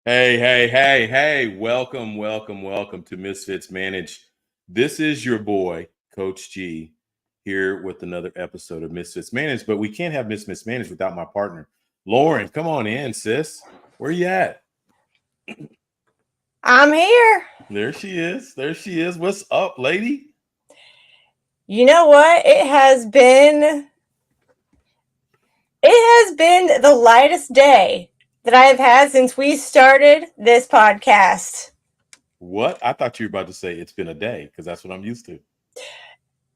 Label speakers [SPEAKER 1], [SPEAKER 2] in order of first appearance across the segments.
[SPEAKER 1] Hey. Welcome to Misfits Managed. This is your boy, Coach G, here with another episode of Misfits Managed, but we can't have Misfits Managed without my partner. Lauren, come on in, sis. Where you at?
[SPEAKER 2] I'm here.
[SPEAKER 1] There she is. What's up, lady?
[SPEAKER 2] You know what? It has been the lightest day that I have had since we started this podcast.
[SPEAKER 1] What? I thought you were about to say it's been a day, because that's what I'm used to.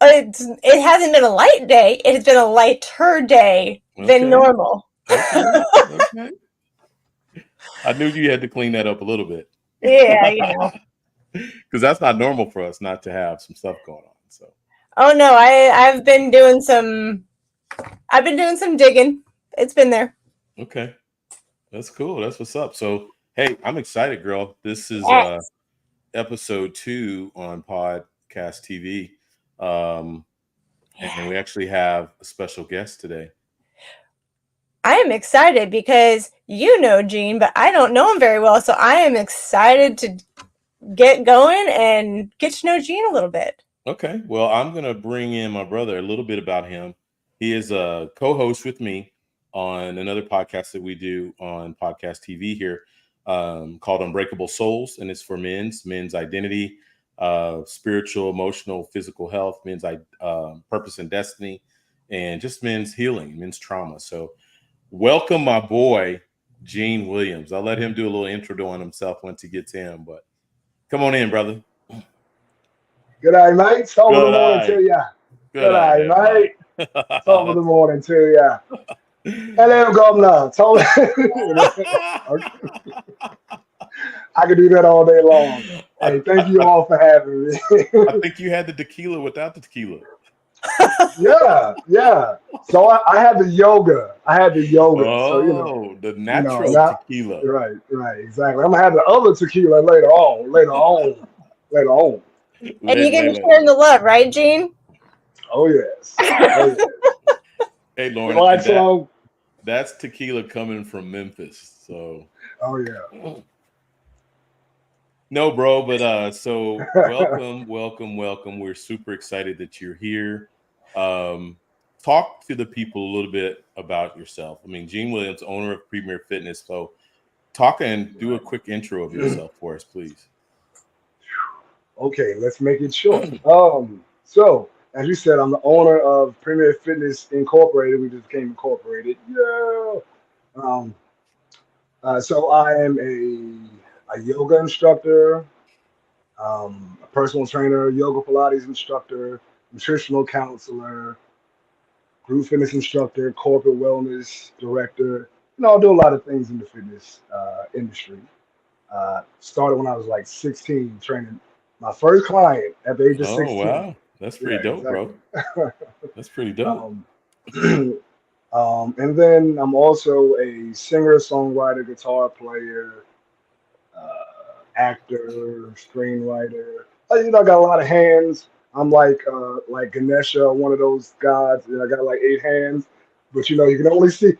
[SPEAKER 2] It hasn't been a light day. It has been a lighter day than normal.
[SPEAKER 1] Okay. I knew you had to clean that up a little bit.
[SPEAKER 2] Yeah, you know.
[SPEAKER 1] Because that's not normal for us not to have some stuff going on. So.
[SPEAKER 2] Oh no, I've been doing some digging. It's been there.
[SPEAKER 1] Okay. That's cool. That's what's up. So, hey, I'm excited, girl. This is episode 2 on Podcast TV. And we actually have a special guest today.
[SPEAKER 2] I am excited because you know Gene, but I don't know him very well. So I am excited to get going and get to know Gene a little bit.
[SPEAKER 1] Okay. Well, I'm going to bring in my brother, a little bit about him. He is a co-host with me on another podcast that we do on Podcast TV here called Unbreakable Souls. And it's for men's identity, spiritual, emotional, physical health, men's purpose and destiny, and just men's healing, men's trauma. So welcome my boy, Gene Williams. I'll let him do a little intro on himself once he gets in, but come on in, brother.
[SPEAKER 3] Good eye, mate. Top of the morning to ya. Good eye, mate. Top of the morning to ya. Hello, Governor. I could do that all day long. Hey, thank you all for having me.
[SPEAKER 1] I think you had the tequila without the tequila.
[SPEAKER 3] Yeah. So I had the yoga.
[SPEAKER 1] Oh,
[SPEAKER 3] so
[SPEAKER 1] the natural tequila.
[SPEAKER 3] Right, exactly. I'm gonna have the other tequila later on.
[SPEAKER 2] And you're gonna be sharing the love, right, Gene?
[SPEAKER 3] Oh yes.
[SPEAKER 1] Hey, Lauren, that's tequila coming from Memphis. So.
[SPEAKER 3] Oh yeah.
[SPEAKER 1] No, bro, but so welcome. We're super excited that you're here. Talk to the people a little bit about yourself. I mean, Gene Williams, owner of Premier Fitness. So talk and do a quick intro of yourself for us, please.
[SPEAKER 3] Okay, let's make it short. So as you said, I'm the owner of Premier Fitness Incorporated. We just became incorporated. Yeah. So I am a yoga instructor, a personal trainer, yoga Pilates instructor, nutritional counselor, group fitness instructor, corporate wellness director. I do a lot of things in the fitness industry. Started when I was like 16, training my first client at the age of 16.
[SPEAKER 1] Oh, wow. That's pretty dope, exactly. Bro. That's pretty dope.
[SPEAKER 3] And then I'm also a singer, songwriter, guitar player, actor, screenwriter. I got a lot of hands. I'm like Ganesha, one of those gods, and I got like 8 hands. But you can only see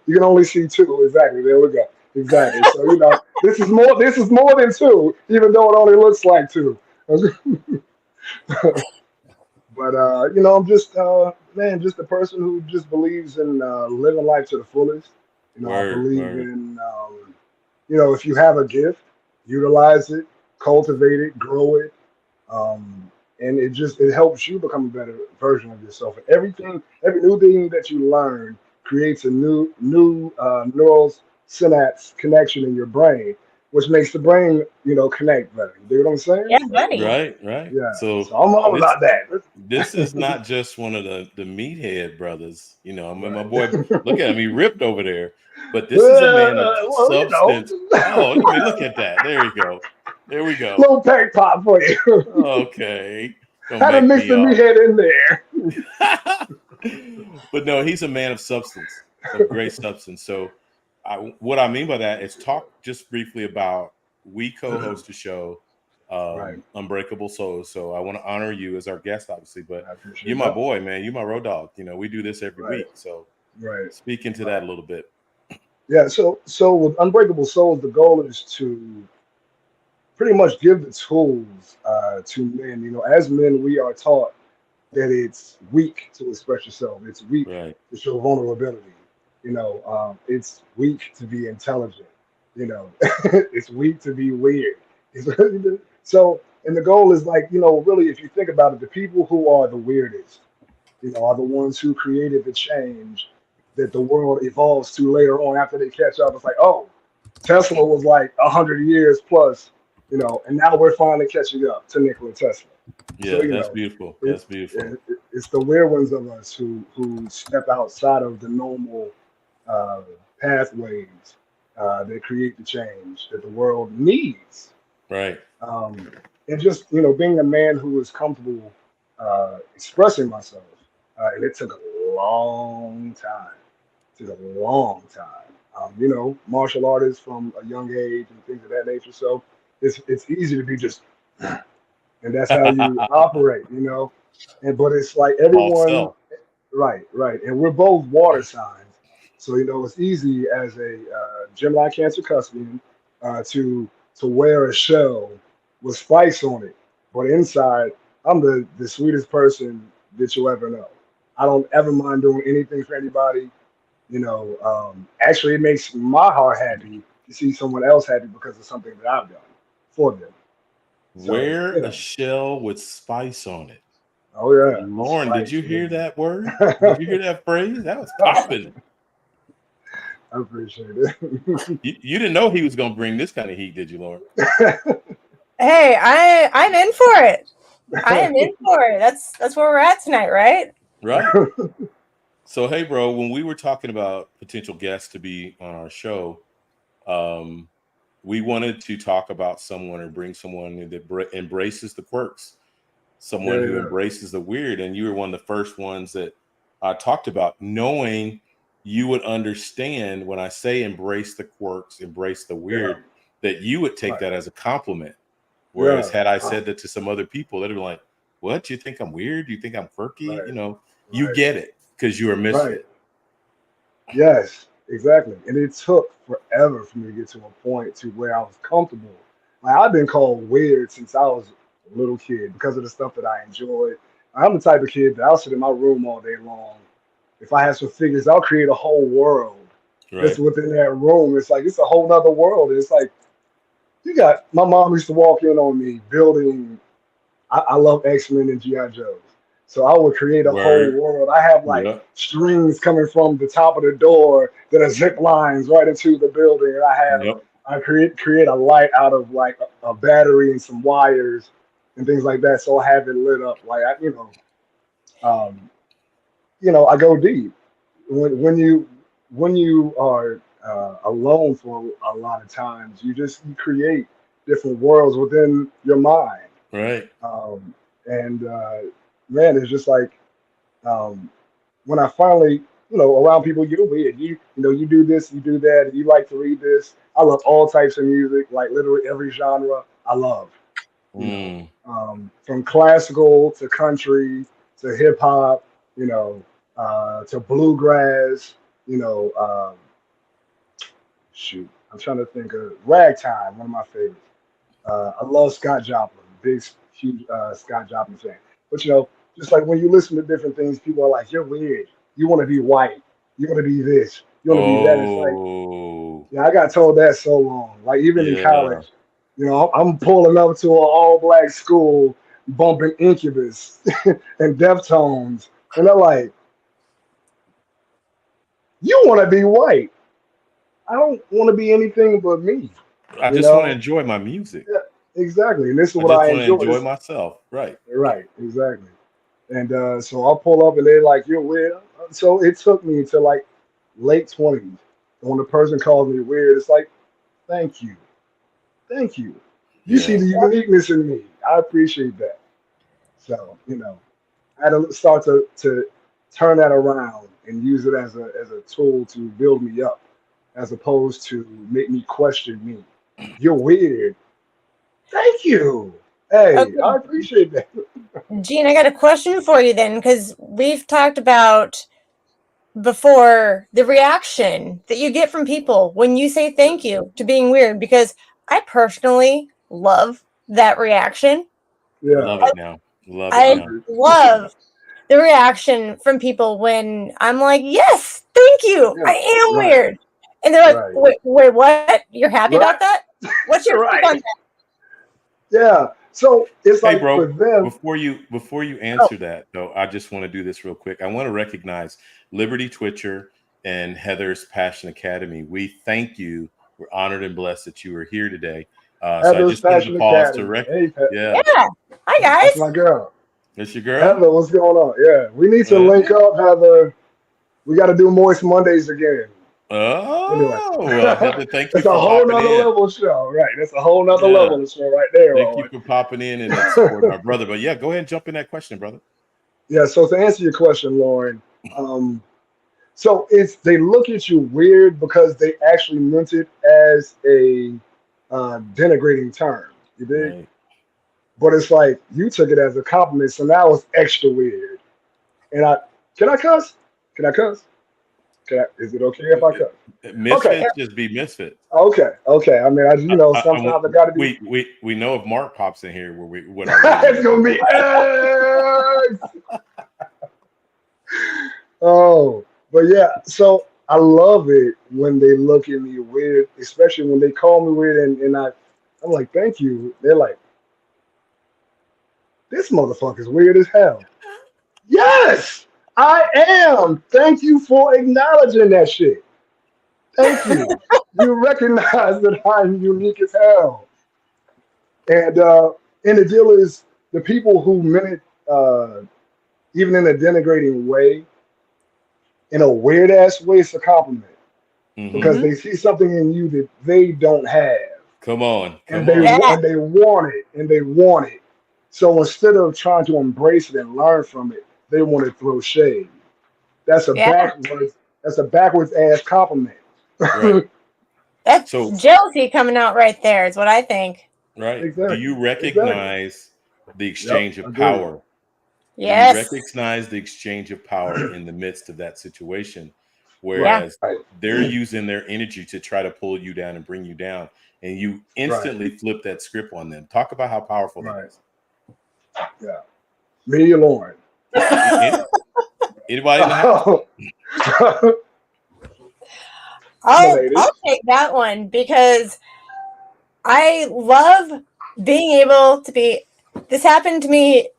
[SPEAKER 3] 2. Exactly. There we go. Exactly. So this is more than 2, even though it only looks like 2. But I'm just just a person who just believes in living life to the fullest. I believe in if you have a gift, utilize it, cultivate it, grow it, and it helps you become a better version of yourself. And every new thing that you learn creates a new neural synapse connection in your brain, which makes the brain connect better. You know what I'm saying?
[SPEAKER 2] Yeah, buddy.
[SPEAKER 1] Right.
[SPEAKER 3] Yeah.
[SPEAKER 1] So
[SPEAKER 3] I'm all about that.
[SPEAKER 1] This is not just one of the meathead brothers. My boy, look at him, he ripped over there. But this is a man of substance. Oh, look at that. There we go.
[SPEAKER 3] Little pack pop for you.
[SPEAKER 1] Okay.
[SPEAKER 3] Had to mix the meathead in
[SPEAKER 1] there. But no, he's a man of substance, of great substance. So what I mean by that is talk just briefly about, we co-host a show, Unbreakable Souls. So I want to honor you as our guest, obviously, but you're my boy, man. You're my road dog. We do this every week. So speak into that a little bit.
[SPEAKER 3] Yeah, so with Unbreakable Souls, the goal is to pretty much give the tools to men. You know, as men, we are taught that it's weak to express yourself. It's weak
[SPEAKER 1] Right.
[SPEAKER 3] to show vulnerability. You know, it's weak to be intelligent. You know, it's weak to be weird. So, and the goal is like, you know, really, if you think about it, the people who are the weirdest, you know, are the ones who created the change that the world evolves to later on after they catch up. It's like, oh, Tesla was like 100 years plus, you know, and now we're finally catching up to Nikola Tesla. So
[SPEAKER 1] Yeah,
[SPEAKER 3] you
[SPEAKER 1] that's
[SPEAKER 3] know,
[SPEAKER 1] beautiful.
[SPEAKER 3] it's
[SPEAKER 1] That's beautiful.
[SPEAKER 3] it's the weird ones of us who step outside of the normal uh, pathways that create the change that the world needs.
[SPEAKER 1] Right.
[SPEAKER 3] Um, and just you know, being a man who is comfortable expressing myself, and it took a long time. Took a long time. You know, martial artists from a young age and things of that nature. So it's easy to be just, and that's how you operate. You know, and but it's like
[SPEAKER 1] False
[SPEAKER 3] everyone,
[SPEAKER 1] self.
[SPEAKER 3] right, right, and we're both water signs, so you know it's easy as a Gemini Cancer cuspidon to wear a shell with spice on it, but inside I'm the sweetest person that you'll ever know. I don't ever mind doing anything for anybody. You know, actually, it makes my heart happy to see someone else happy because of something that I've done for them. So,
[SPEAKER 1] Wear
[SPEAKER 3] you
[SPEAKER 1] a
[SPEAKER 3] know,
[SPEAKER 1] shell with spice on it.
[SPEAKER 3] oh yeah,
[SPEAKER 1] Lauren, did
[SPEAKER 3] spice.
[SPEAKER 1] you hear
[SPEAKER 3] Yeah.
[SPEAKER 1] that word? Did you hear that phrase? That was popping.
[SPEAKER 3] I appreciate it.
[SPEAKER 1] You didn't know he was going to bring this kind of heat, did you, Lauren?
[SPEAKER 2] Hey, I'm in for it. I am in for it. That's where we're at tonight, right?
[SPEAKER 1] Right. So, hey, bro, when we were talking about potential guests to be on our show, um, we wanted to talk about someone or bring someone that embraces the quirks,
[SPEAKER 3] Yeah,
[SPEAKER 1] someone who
[SPEAKER 3] yeah,
[SPEAKER 1] embraces the weird. And you were one of the first ones that I talked about, knowing you would understand when I say embrace the quirks, embrace the
[SPEAKER 3] yeah.
[SPEAKER 1] weird, that you would take
[SPEAKER 3] Right.
[SPEAKER 1] that as a compliment. Whereas
[SPEAKER 3] Yeah.
[SPEAKER 1] had I said that to some other people, they'd be like, "What? You think I'm weird? You think I'm quirky?"
[SPEAKER 3] Right.
[SPEAKER 1] You know, you
[SPEAKER 3] Right.
[SPEAKER 1] get it because you're a
[SPEAKER 3] Right.
[SPEAKER 1] misfit.
[SPEAKER 3] Yes, exactly. And it took forever for me to get to a point to where I was comfortable. Like I've been called weird since I was a little kid because of the stuff that I enjoy. I'm the type of kid that I'll sit in my room all day long. If I have some figures, I'll create a whole world just
[SPEAKER 1] Right.
[SPEAKER 3] within that room. It's like it's a whole nother world. It's like you got my mom used to walk in on me building. I love X-Men and GI Joes, so I would create a whole
[SPEAKER 1] Word.
[SPEAKER 3] world. I have like
[SPEAKER 1] Yep.
[SPEAKER 3] strings coming from the top of the door that are zip lines right into the building, and
[SPEAKER 1] Yep.
[SPEAKER 3] I create a light out of like a battery and some wires and things like that, so I have it lit up. Like um, I go deep when when you are alone for a lot of times. You create different worlds within your mind.
[SPEAKER 1] Right.
[SPEAKER 3] Um, and man, it's just like um, when I finally, around people, you're weird. You do this, you do that, you like to read this. I love all types of music, like literally every genre. I love,
[SPEAKER 1] Mm.
[SPEAKER 3] from classical to country to hip hop, to bluegrass. You know, shoot, I'm trying to think of ragtime, one of my favorites. I love Scott Joplin, big, huge Scott Joplin fan. But just like when you listen to different things, people are like, "You're weird. You want to be white. You want to be this. You want to be that." It's like,
[SPEAKER 1] Oh,
[SPEAKER 3] yeah, I got told that so long. Like even in
[SPEAKER 1] yeah.
[SPEAKER 3] college, I'm pulling up to an all-black school, bumping Incubus and Deftones, and they're like, "You want to be white? I don't want to be anything but me."
[SPEAKER 1] I
[SPEAKER 3] You
[SPEAKER 1] just want to
[SPEAKER 3] know?
[SPEAKER 1] enjoy my music.
[SPEAKER 3] Yeah, exactly. And this is
[SPEAKER 1] I
[SPEAKER 3] what
[SPEAKER 1] just
[SPEAKER 3] I
[SPEAKER 1] want to
[SPEAKER 3] enjoy.
[SPEAKER 1] enjoy myself. Right.
[SPEAKER 3] Right, exactly. And so I'll pull up and they're like, "You're weird." So it took me to like late 20s. And when the person calls me weird, it's like, thank you. Thank you. You see
[SPEAKER 1] Yeah.
[SPEAKER 3] the uniqueness in me. I appreciate that. So, I had to start to turn that around and use it as a tool to build me up as opposed to make me question me. You're weird. Thank you. Hey, I
[SPEAKER 2] Okay,
[SPEAKER 3] appreciate that.
[SPEAKER 2] Gene, I got a question for you then, because we've talked about before the reaction that you get from people when you say thank you to being weird, because I personally love that reaction.
[SPEAKER 3] Yeah.
[SPEAKER 1] Love it now. Love it
[SPEAKER 3] I
[SPEAKER 2] I
[SPEAKER 1] now.
[SPEAKER 3] agree.
[SPEAKER 2] love the reaction from people when I'm like, yes, thank you,
[SPEAKER 3] Yeah.
[SPEAKER 2] I am
[SPEAKER 3] Right.
[SPEAKER 2] weird. And they're like,
[SPEAKER 3] Right.
[SPEAKER 2] wait, what? You're happy about
[SPEAKER 3] Right.
[SPEAKER 2] that? What's your take on
[SPEAKER 3] Right.
[SPEAKER 2] that?
[SPEAKER 3] Yeah. So it's
[SPEAKER 1] Hey,
[SPEAKER 3] like for
[SPEAKER 1] bro,
[SPEAKER 3] them.
[SPEAKER 1] before you
[SPEAKER 2] Oh,
[SPEAKER 1] answer that though, I just want to do this real quick. I want to recognize Liberty Twitcher and Heather's Passion Academy. We thank you. We're honored and blessed that you are here today. So I
[SPEAKER 3] Heather's
[SPEAKER 1] just wanted to
[SPEAKER 3] Passion
[SPEAKER 1] pause to
[SPEAKER 3] Academy. Hey,
[SPEAKER 2] yeah.
[SPEAKER 1] yeah,
[SPEAKER 2] Hi,
[SPEAKER 3] That's
[SPEAKER 2] guys.
[SPEAKER 3] my girl.
[SPEAKER 1] that's your girl.
[SPEAKER 3] Heather, what's going on? Yeah, we need to
[SPEAKER 1] Uh,
[SPEAKER 3] link up, Heather. We got to do Moist Mondays again. Anyway,
[SPEAKER 1] well, Heather, thank you
[SPEAKER 3] that's a
[SPEAKER 1] for
[SPEAKER 3] whole
[SPEAKER 1] popping
[SPEAKER 3] nother
[SPEAKER 1] in.
[SPEAKER 3] level show, right? That's a whole nother
[SPEAKER 1] Yeah,
[SPEAKER 3] level of show right there,
[SPEAKER 1] thank you
[SPEAKER 3] Roy.
[SPEAKER 1] for popping in and supporting our brother. But yeah, go ahead and jump in that question, brother.
[SPEAKER 3] Yeah. So to answer your question, Lauren, um, so it's they look at you weird because they actually meant it as a denigrating term. You dig?
[SPEAKER 1] Right.
[SPEAKER 3] But it's like you took it as a compliment, so now it's extra weird. And I can I cuss? Can I cuss? Can I, is it okay if I cuss? Okay,
[SPEAKER 1] Misfits just be misfits.
[SPEAKER 3] okay, okay. I mean, sometimes I got to be.
[SPEAKER 1] We know if Mark pops in here, what our rating
[SPEAKER 3] It's
[SPEAKER 1] is
[SPEAKER 3] gonna
[SPEAKER 1] gonna
[SPEAKER 3] be
[SPEAKER 1] be.
[SPEAKER 3] oh, but yeah. So I love it when they look at me weird, especially when they call me weird, and I'm like, thank you. They're like, this motherfucker's weird as hell. Yes, I am. Thank you for acknowledging that shit. Thank you. You recognize that I'm unique as hell. And and the deal is the people who meant it, even in a denigrating way, in a weird ass way, it's a compliment
[SPEAKER 1] Hmm.
[SPEAKER 3] because
[SPEAKER 2] Mm-hmm.
[SPEAKER 3] they see something in you that they don't have,
[SPEAKER 1] Come on,
[SPEAKER 3] and
[SPEAKER 1] come on.
[SPEAKER 2] Yeah,
[SPEAKER 3] they want it, and they want it. So instead of trying to embrace it and learn from it, they want to throw shade. That's a
[SPEAKER 2] yeah.
[SPEAKER 3] backwards. That's a backwards ass compliment.
[SPEAKER 1] Right.
[SPEAKER 2] That's
[SPEAKER 1] So,
[SPEAKER 2] jealousy coming out right there, is what I think.
[SPEAKER 1] right. Do
[SPEAKER 3] Exactly.
[SPEAKER 1] you
[SPEAKER 3] Exactly.
[SPEAKER 1] recognize the
[SPEAKER 3] Yep.
[SPEAKER 1] exchange of
[SPEAKER 3] Agreed.
[SPEAKER 1] power? Do you
[SPEAKER 2] Yes.
[SPEAKER 1] recognize the exchange of power in the midst of that situation?
[SPEAKER 3] Right.
[SPEAKER 2] Yeah.
[SPEAKER 1] Whereas
[SPEAKER 3] Right.
[SPEAKER 1] they're using their energy to try to pull you down and bring you down, and you
[SPEAKER 3] Right.
[SPEAKER 1] instantly flip that script on them. Talk about how powerful that
[SPEAKER 3] Right.
[SPEAKER 1] is.
[SPEAKER 3] Yeah. Me, Lauren.
[SPEAKER 1] Any- Anybody in the house?
[SPEAKER 3] Oh. The
[SPEAKER 2] I'll
[SPEAKER 3] ladies.
[SPEAKER 2] take that one because I love being able to be. This happened to me.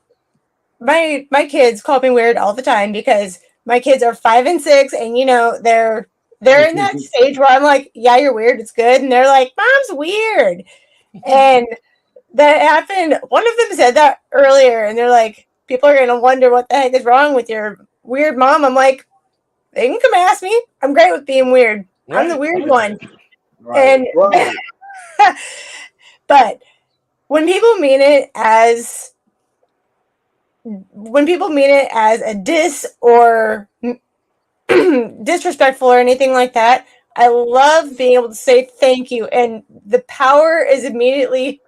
[SPEAKER 2] My kids call me weird all the time because my kids are 5 and 6, and they're in that stage where I'm like, yeah, you're weird, it's good, and they're like, mom's weird, and that happened. One of them said that earlier, and they're like, people are gonna wonder what the heck is wrong with your weird mom. I'm like, they can come ask me. I'm great with being weird. I'm the
[SPEAKER 1] Right,
[SPEAKER 2] weird
[SPEAKER 1] right.
[SPEAKER 2] one,
[SPEAKER 3] Right.
[SPEAKER 2] and
[SPEAKER 3] Right.
[SPEAKER 2] but when people mean it as when people mean it as a diss or disrespectful or anything like that, I love being able to say thank you, and the power is immediately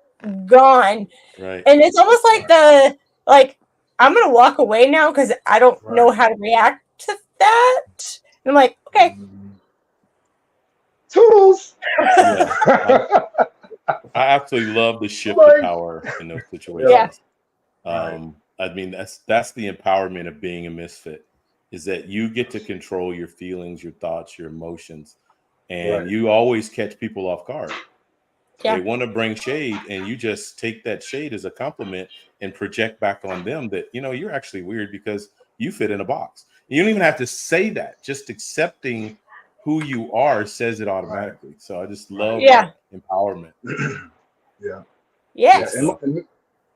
[SPEAKER 2] gone.
[SPEAKER 1] Right.
[SPEAKER 2] And it's almost like
[SPEAKER 3] Right.
[SPEAKER 2] like I'm gonna walk away now because I don't know
[SPEAKER 3] Right.
[SPEAKER 2] how to react to that. And I'm like, okay,
[SPEAKER 3] Toodles.
[SPEAKER 1] Yeah. I absolutely love the shift of
[SPEAKER 3] Like,
[SPEAKER 1] power in those
[SPEAKER 3] yeah.
[SPEAKER 2] yeah,
[SPEAKER 1] situations.
[SPEAKER 3] Right.
[SPEAKER 1] I mean, that's the empowerment of being a misfit, is that you get to control your feelings, your thoughts, your emotions, and
[SPEAKER 3] Right.
[SPEAKER 1] you always catch people off guard. They
[SPEAKER 2] yeah,
[SPEAKER 1] want to bring shade, and you just take that shade as a compliment and project back on them that you're actually weird because you fit in a box. You don't even have to say that; just accepting who you are says it
[SPEAKER 3] Right.
[SPEAKER 1] automatically. So I just
[SPEAKER 3] Right.
[SPEAKER 1] love
[SPEAKER 2] yeah,
[SPEAKER 1] that empowerment.
[SPEAKER 3] Yeah.
[SPEAKER 1] Good
[SPEAKER 3] Yeah.
[SPEAKER 2] yes,
[SPEAKER 1] stuff.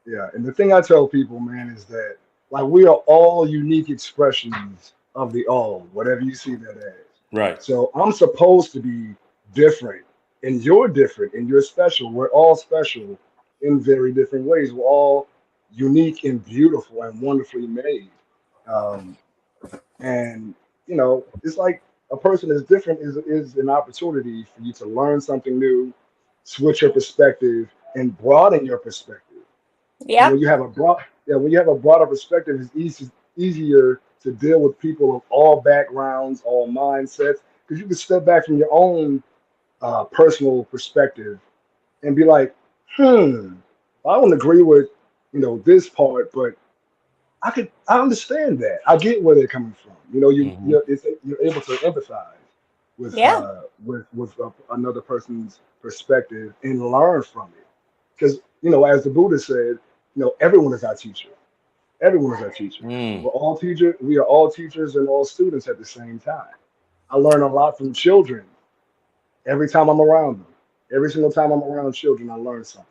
[SPEAKER 3] Yeah. And the thing I tell people, man, is that like we are all unique expressions of the all, whatever you see that as.
[SPEAKER 1] Right.
[SPEAKER 3] So I'm supposed to be different, and you're different, and you're special. We're all special in very different ways. We're all unique and beautiful and wonderfully made. Um, and it's like a person is different is an opportunity for you to learn something new, switch your perspective, and broaden your perspective. And
[SPEAKER 2] yep,
[SPEAKER 3] when you have a broader perspective, it's easier to deal with people of all backgrounds, all mindsets, because you can step back from your own personal perspective and be like, I don't agree with this part, but I understand that. I get where they're coming from.
[SPEAKER 1] Hmm.
[SPEAKER 3] You're able to empathize with
[SPEAKER 2] Yeah.
[SPEAKER 3] another person's perspective and learn from it. Because as the Buddha said, everyone is our teacher. Everyone is our teacher.
[SPEAKER 1] Mm.
[SPEAKER 3] We're all teachers. We are all teachers and all students at the same time. I learn a lot from children every time I'm around them. Every single time I'm around children, I learn something.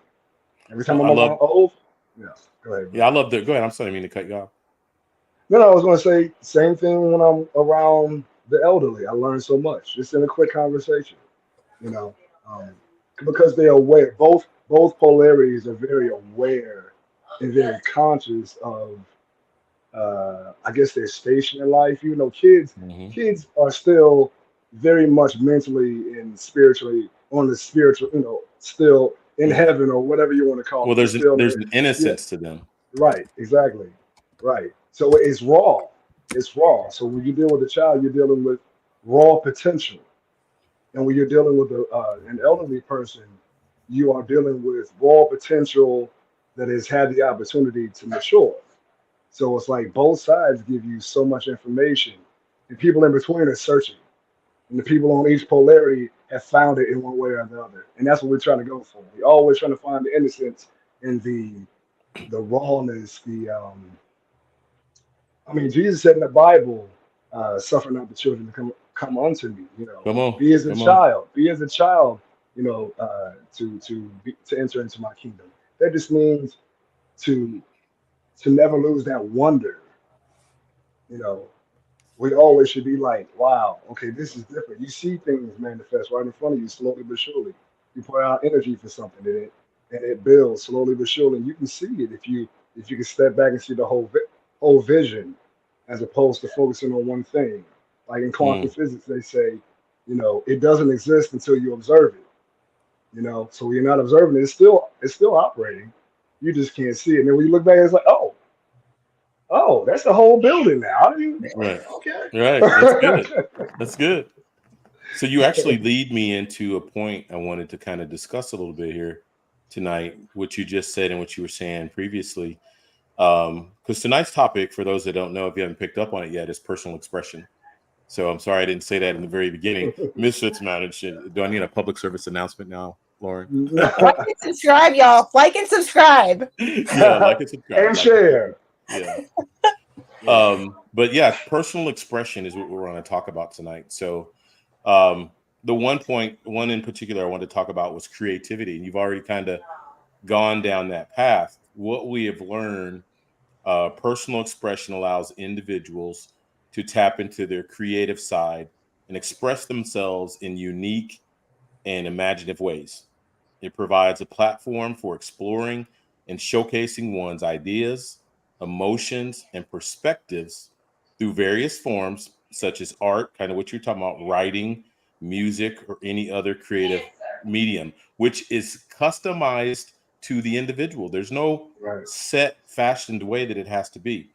[SPEAKER 3] Every time
[SPEAKER 1] I
[SPEAKER 3] I'm
[SPEAKER 1] love,
[SPEAKER 3] around old, yeah. Go ahead, bro.
[SPEAKER 1] yeah, I love the. Go ahead. I'm sorry, I didn't mean to cut you off.
[SPEAKER 3] No, I was going to say same thing when I'm around the elderly. I learn so much just in a quick conversation. You know, um, because they're aware. Both polarities are very aware and very conscious of I guess their station in life.
[SPEAKER 1] Hmm.
[SPEAKER 3] Kids are still very much mentally and spiritually on the spiritual, still in
[SPEAKER 1] Hmm.
[SPEAKER 3] heaven or whatever you want to call
[SPEAKER 1] Well,
[SPEAKER 3] it. They're still
[SPEAKER 1] there's
[SPEAKER 3] there.
[SPEAKER 1] an
[SPEAKER 3] Yeah,
[SPEAKER 1] innocence to them.
[SPEAKER 3] right, exactly. Right. So it's raw. It's raw. So when you deal with a child, you're dealing with raw potential. And when you're dealing with an elderly person, you are dealing with raw potential that has had the opportunity to mature. So it's like both sides give you so much information, and people in between are searching. And the people on each polarity have found it in one way or the other. And that's what we're trying to go for. We're always trying to find the innocence and the rawness, Jesus said in the Bible, suffer not the children to come unto me.
[SPEAKER 1] Come on,
[SPEAKER 3] Be as a
[SPEAKER 1] come on.
[SPEAKER 3] child. Be as a child. To enter into my kingdom. That just means to never lose that wonder. You know, we always should be like, wow, okay, this is different. You see things manifest right in front of you slowly but surely. You put out energy for something and it builds slowly but surely. And you can see it if you can step back and see the whole vision as opposed to focusing on one thing. Like in quantum
[SPEAKER 1] Mm.
[SPEAKER 3] physics, they say, it doesn't exist until you observe it. So when you're not observing it, it's still operating. You just can't see it. And then when you look back, it's like, oh, that's the whole building now. How do you?
[SPEAKER 1] Right, right. That's
[SPEAKER 3] Okay.
[SPEAKER 1] good. That's good. So you actually lead me into a point I wanted to kind of discuss a little bit here tonight, what you just said and what you were saying previously. Because tonight's topic, for those that don't know, if you haven't picked up on it yet, is personal expression. So I'm sorry I didn't say that in the very beginning. Misfits Managed. Do I need a public service announcement now, Lauren?
[SPEAKER 2] Like and subscribe, y'all. Like and subscribe.
[SPEAKER 1] Yeah, like and subscribe.
[SPEAKER 3] And
[SPEAKER 1] Like and subscribe.
[SPEAKER 3] share.
[SPEAKER 1] Yeah.
[SPEAKER 3] Yeah.
[SPEAKER 1] But yeah, personal expression is what we're going to talk about tonight. So um, the one in particular I wanted to talk about was creativity. And you've already kind of gone down that path. What we have learned, personal expression allows individuals to tap into their creative side and express themselves in unique and imaginative ways. It provides a platform for exploring and showcasing one's ideas, emotions, and perspectives through various forms, such as art, kind of what you're talking about, writing, music, or any other creative medium, which is customized to the individual. There's no
[SPEAKER 3] Right.
[SPEAKER 1] set, fashioned way that it has to be.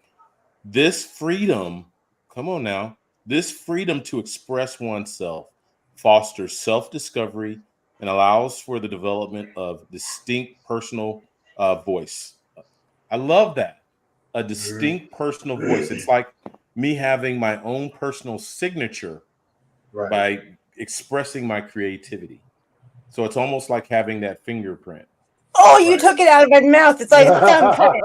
[SPEAKER 1] This freedom, come on now, this freedom to express oneself fosters self discovery and allows for the development of distinct personal voice. I love that. A
[SPEAKER 3] Mhm.
[SPEAKER 1] distinct personal voice. It's like me having my own personal signature
[SPEAKER 3] Right.
[SPEAKER 1] by expressing my creativity. So it's almost like having that fingerprint.
[SPEAKER 2] Oh, you
[SPEAKER 3] Right.
[SPEAKER 2] took it out of my mouth. It's like I'm cutting.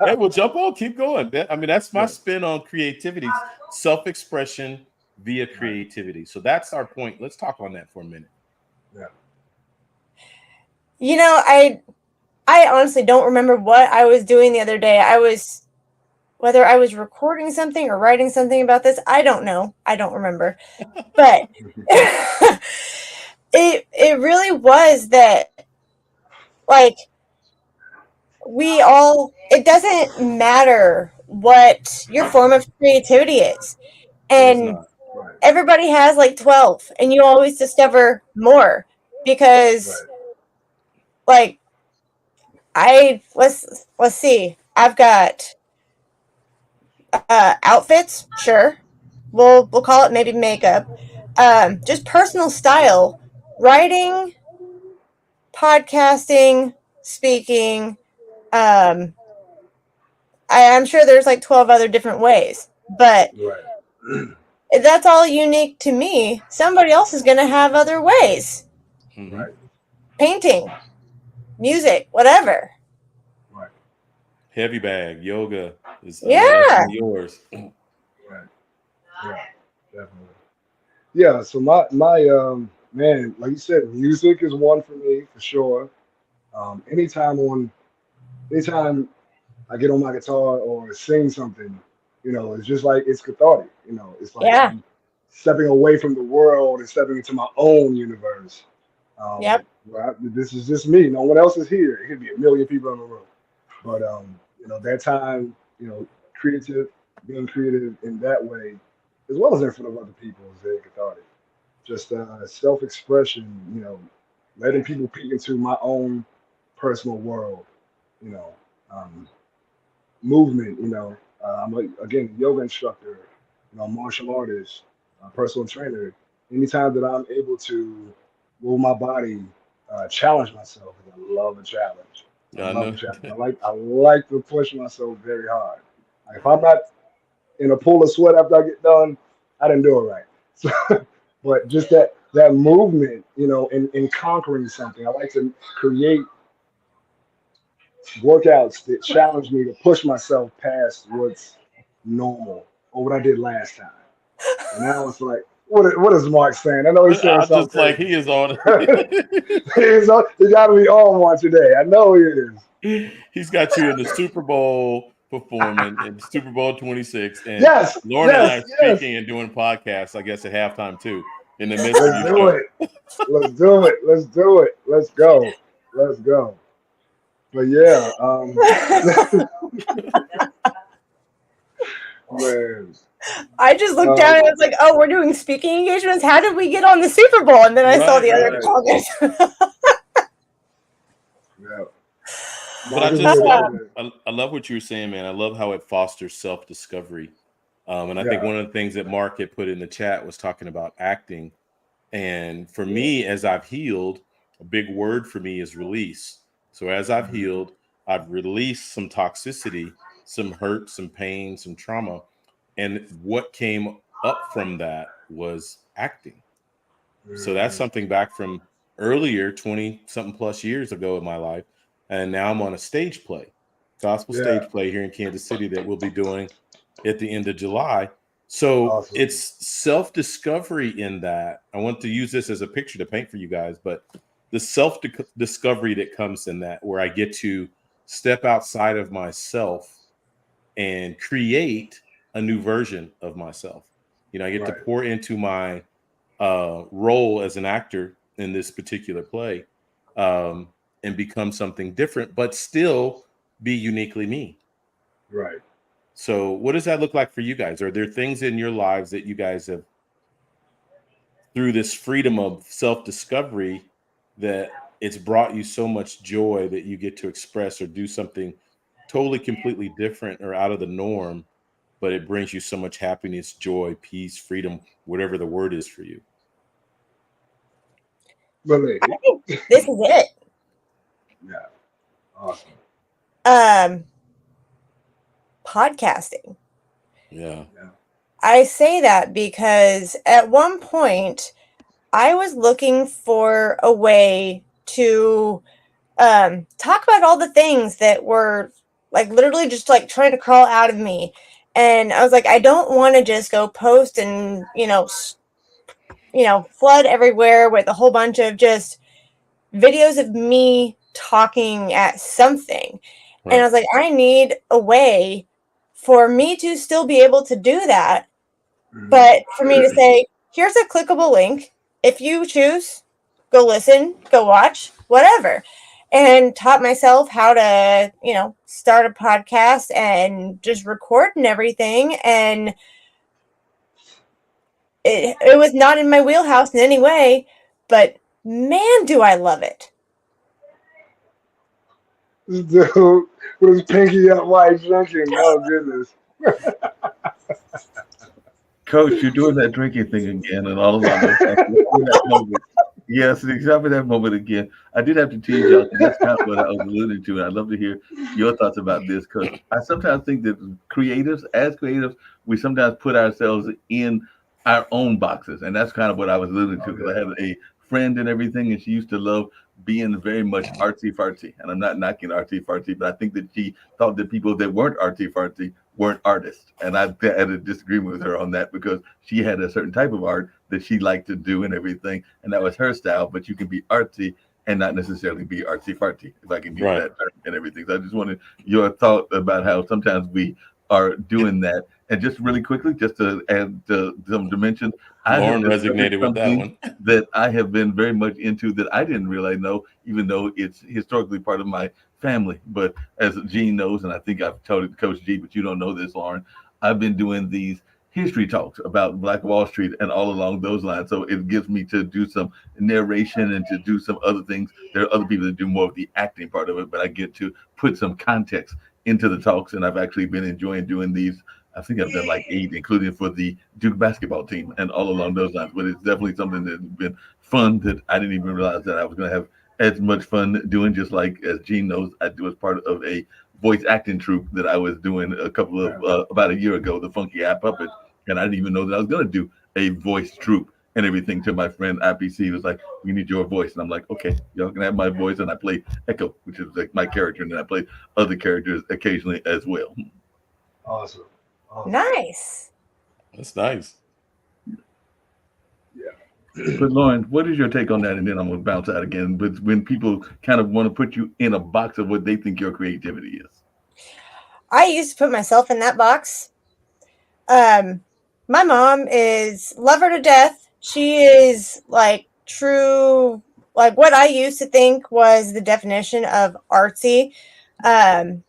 [SPEAKER 1] Hey, well, jump on, keep going. I mean, that's my
[SPEAKER 3] Right.
[SPEAKER 1] spin on creativity, self-expression via
[SPEAKER 3] Right.
[SPEAKER 1] creativity. So that's our point. Let's talk on that for a minute.
[SPEAKER 3] Yeah.
[SPEAKER 2] I honestly don't remember what I was doing the other day. Whether I was recording something or writing something about this. I don't know. I don't remember. But it really was that, like, it doesn't matter what your form of creativity is.
[SPEAKER 1] Does
[SPEAKER 2] And
[SPEAKER 1] not.
[SPEAKER 3] Right.
[SPEAKER 2] everybody has like 12 and you always discover more because,
[SPEAKER 3] Right.
[SPEAKER 2] like, let's see. I've got Outfits, sure. We'll call it maybe makeup. Just personal style, writing, podcasting, speaking. Um, I'm sure there's like 12 other different ways, but
[SPEAKER 3] Right.
[SPEAKER 2] if that's all unique to me, somebody else is going to have other ways.
[SPEAKER 1] Hmm.
[SPEAKER 3] Right.
[SPEAKER 2] Painting, music, whatever.
[SPEAKER 3] Right.
[SPEAKER 1] Heavy bag, yoga is. I know that's
[SPEAKER 2] Yeah.
[SPEAKER 1] one of yours.
[SPEAKER 3] Right. Yeah. Definitely. Yeah. So my man, like you said, music is one for me for sure. Anytime anytime I get on my guitar or sing something, it's just like it's cathartic. It's like
[SPEAKER 2] Yeah.
[SPEAKER 3] I'm stepping away from the world and stepping into my own universe.
[SPEAKER 2] Yep.
[SPEAKER 3] Where this is just me. No one else is here. It could be a million people in the room, but that time, creative, being creative in that way, as well as in front of other people, is very cathartic. Just self-expression, letting people peek into my own personal world. You know, um, movement. I'm again yoga instructor, martial artist, personal trainer. Anytime that I'm able to move my body, challenge myself, 'cause I love a challenge. I
[SPEAKER 1] I
[SPEAKER 3] love a
[SPEAKER 1] know.
[SPEAKER 3] challenge. I like to push myself very hard. Like if I'm not in a pool of sweat after I get done, I didn't do it right. So, but just that movement, in conquering something, I like to create workouts that challenge me to push myself past what's normal or what I did last time. And now it's like, what is Mark saying? I know he's saying
[SPEAKER 1] I'm
[SPEAKER 3] something
[SPEAKER 1] just like
[SPEAKER 3] crazy.
[SPEAKER 1] he is on.
[SPEAKER 3] He got to be on one today. I know he is.
[SPEAKER 1] He's got you in the Super Bowl performing in Super Bowl 26, and
[SPEAKER 3] Yes,
[SPEAKER 1] Lauren and I
[SPEAKER 3] yes,
[SPEAKER 1] are
[SPEAKER 3] yes.
[SPEAKER 1] speaking and doing podcasts. I guess at halftime too, in the midst of
[SPEAKER 3] Let's
[SPEAKER 1] your
[SPEAKER 3] do
[SPEAKER 1] show.
[SPEAKER 3] it. Let's do it. Let's do it. Let's go. Let's go. But yeah, man.
[SPEAKER 2] I just looked down and I was like, oh, we're doing speaking engagements. How did we get on the Super Bowl? And then I saw
[SPEAKER 1] Right,
[SPEAKER 2] the other
[SPEAKER 1] right.
[SPEAKER 3] Right.
[SPEAKER 2] comments.
[SPEAKER 3] Yeah.
[SPEAKER 1] But I
[SPEAKER 3] Mark is
[SPEAKER 1] just
[SPEAKER 3] with us
[SPEAKER 1] love,
[SPEAKER 3] today.
[SPEAKER 1] I love what you were saying, man. I love how it fosters self discovery. And I think
[SPEAKER 3] Yeah.
[SPEAKER 1] one of the things that Mark had put in the chat was talking about acting. And for me, as I've healed, a big word for me is release. So as I've
[SPEAKER 3] Mhm.
[SPEAKER 1] healed, I've released some toxicity, some hurt, some pain, some trauma. And what came up from that was acting. So that's
[SPEAKER 3] Mhm.
[SPEAKER 1] something back from earlier, 20 something plus years ago in my life. And now I'm on a stage play, gospel
[SPEAKER 3] Yeah.
[SPEAKER 1] stage play here in Kansas City that we'll be doing at the end of July. So
[SPEAKER 3] Awesome.
[SPEAKER 1] it's self discovery in that. I want to use this as a picture to paint for you guys, but the self discovery that comes in that, where I get to step outside of myself and create a new version of myself. I get to
[SPEAKER 3] Right.
[SPEAKER 1] pour into my role as an actor in this particular play, and become something different, but still be uniquely me.
[SPEAKER 3] Right.
[SPEAKER 1] So, what does that look like for you guys? Are there things in your lives that you guys have, through this freedom of self discovery, that it's brought you so much joy that you get to express or do something totally, completely different or out of the norm, but it brings you so much happiness, joy, peace, freedom, whatever the word is for you?
[SPEAKER 3] But
[SPEAKER 2] I
[SPEAKER 3] lady.
[SPEAKER 2] think this is it.
[SPEAKER 3] Yeah. Awesome.
[SPEAKER 2] Um, Podcasting.
[SPEAKER 1] Yeah.
[SPEAKER 3] Yeah.
[SPEAKER 2] I say that because at one point I was looking for a way to talk about all the things that were like literally just like trying to crawl out of me. And I was like, I don't want to just go post and, flood everywhere with a whole bunch of just videos of me talking at something. And I
[SPEAKER 1] Right.
[SPEAKER 2] was like, I need a way for me to still be able to do that,
[SPEAKER 3] Mhm.
[SPEAKER 2] but for me to say, here's a clickable link. If you choose, go listen, go watch, whatever. And taught myself how to, start a podcast and just record and everything. And it was not in my wheelhouse in any way, but man, do I love it.
[SPEAKER 3] This dude with his pinky up while he's drinking. Oh goodness.
[SPEAKER 4] Coach, you're doing that drinking thing again, and all along those lines. That moment. Yes, exactly that moment again. I did have to tease y'all, and that's kind of what I was alluding to. And I'd love to hear your thoughts about this because I sometimes think that creatives, as creatives, we sometimes put ourselves in our own boxes, and that's kind of what I was alluding to because I have a friend and everything, and she used to love being very much artsy fartsy. And I'm not knocking artsy fartsy, but I think that she thought that people that weren't artsy fartsy weren't artists. And I had a disagreement with her on that because she had a certain type of art that she liked to do and everything. And that was her style. But you can be artsy and not necessarily be artsy fartsy, if I can use
[SPEAKER 1] Right.
[SPEAKER 4] that term and everything. So I just wanted your thought about how sometimes we are doing that. And just really quickly, just to add some dimensions, I have
[SPEAKER 1] Lauren
[SPEAKER 4] discovered
[SPEAKER 1] resonated with that
[SPEAKER 4] something
[SPEAKER 1] one.
[SPEAKER 4] that I have been very much into that I didn't really know, even though it's historically part of my family. But as Gene knows, and I think I've told it to Coach G, but you don't know this, Lauren, I've been doing these history talks about Black Wall Street and all along those lines. So it gives me to do some narration and to do some other things. There are other people that do more of the acting part of it, but I get to put some context into the talks. And I've actually been enjoying doing these. I think I've done like 8, including for the Duke basketball team and all along those lines. But it's definitely something that's been fun that I didn't even realize that I was going to have as much fun doing. Just like as Gene knows, I do as part of a voice acting troupe that I was doing a couple of about a year ago, the Funky Eye Puppets, and I didn't even know that I was going to do a voice troupe and everything. To my friend IPC was like, "We need your voice," and I'm like, "Okay, y'all can have my voice." And I play Echo, which is like my character, and then I play other characters occasionally as well.
[SPEAKER 3] Awesome. Awesome.
[SPEAKER 2] Nice.
[SPEAKER 1] That's nice.
[SPEAKER 3] Yeah.
[SPEAKER 4] But Lauren, what is your take on that? And then I'm going to bounce out again. But when people kind of want to put you in a box of what they think your creativity is.
[SPEAKER 2] I used to put myself in that box. My mom is love her to death. She is like true, like what I used to think was the definition of artsy. Um,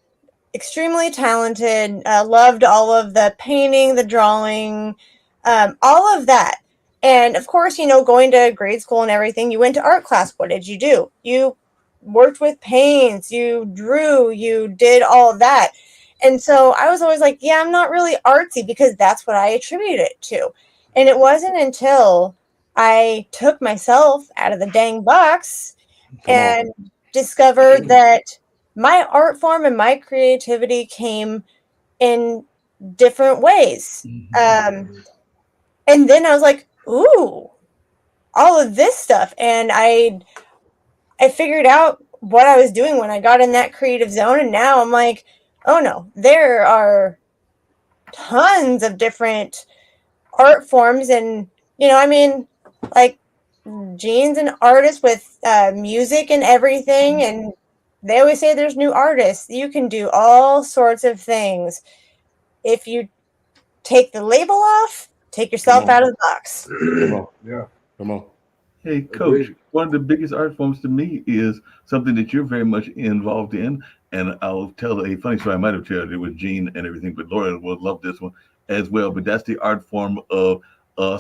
[SPEAKER 2] Extremely talented. Loved all of the painting, the drawing, all of that. And of course, going to grade school and everything, you went to art class. What did you do? You worked with paints, you drew, you did all of that. And so I was always like, yeah, I'm not really artsy because that's what I attribute it to. And it wasn't until I took myself out of the dang box
[SPEAKER 1] Come on.
[SPEAKER 2] and discovered that my art form and my creativity came in different ways. And then I was like, ooh, all of this stuff. And I figured out what I was doing when I got in that creative zone. And now I'm like, oh no, there are tons of different art forms. And, I mean, like Gene's an artist with music and everything. And they always say there's new artists. You can do all sorts of things. If you take the label off, take yourself out of the box.
[SPEAKER 1] Come on.
[SPEAKER 3] Yeah.
[SPEAKER 1] Come on.
[SPEAKER 4] Hey, Coach,
[SPEAKER 3] Agreed.
[SPEAKER 4] one of the biggest art forms to me is something that you're very much involved in. And I'll tell a funny story. I might have told it with Gene and everything, but Laura will love this one as well. But that's the art form of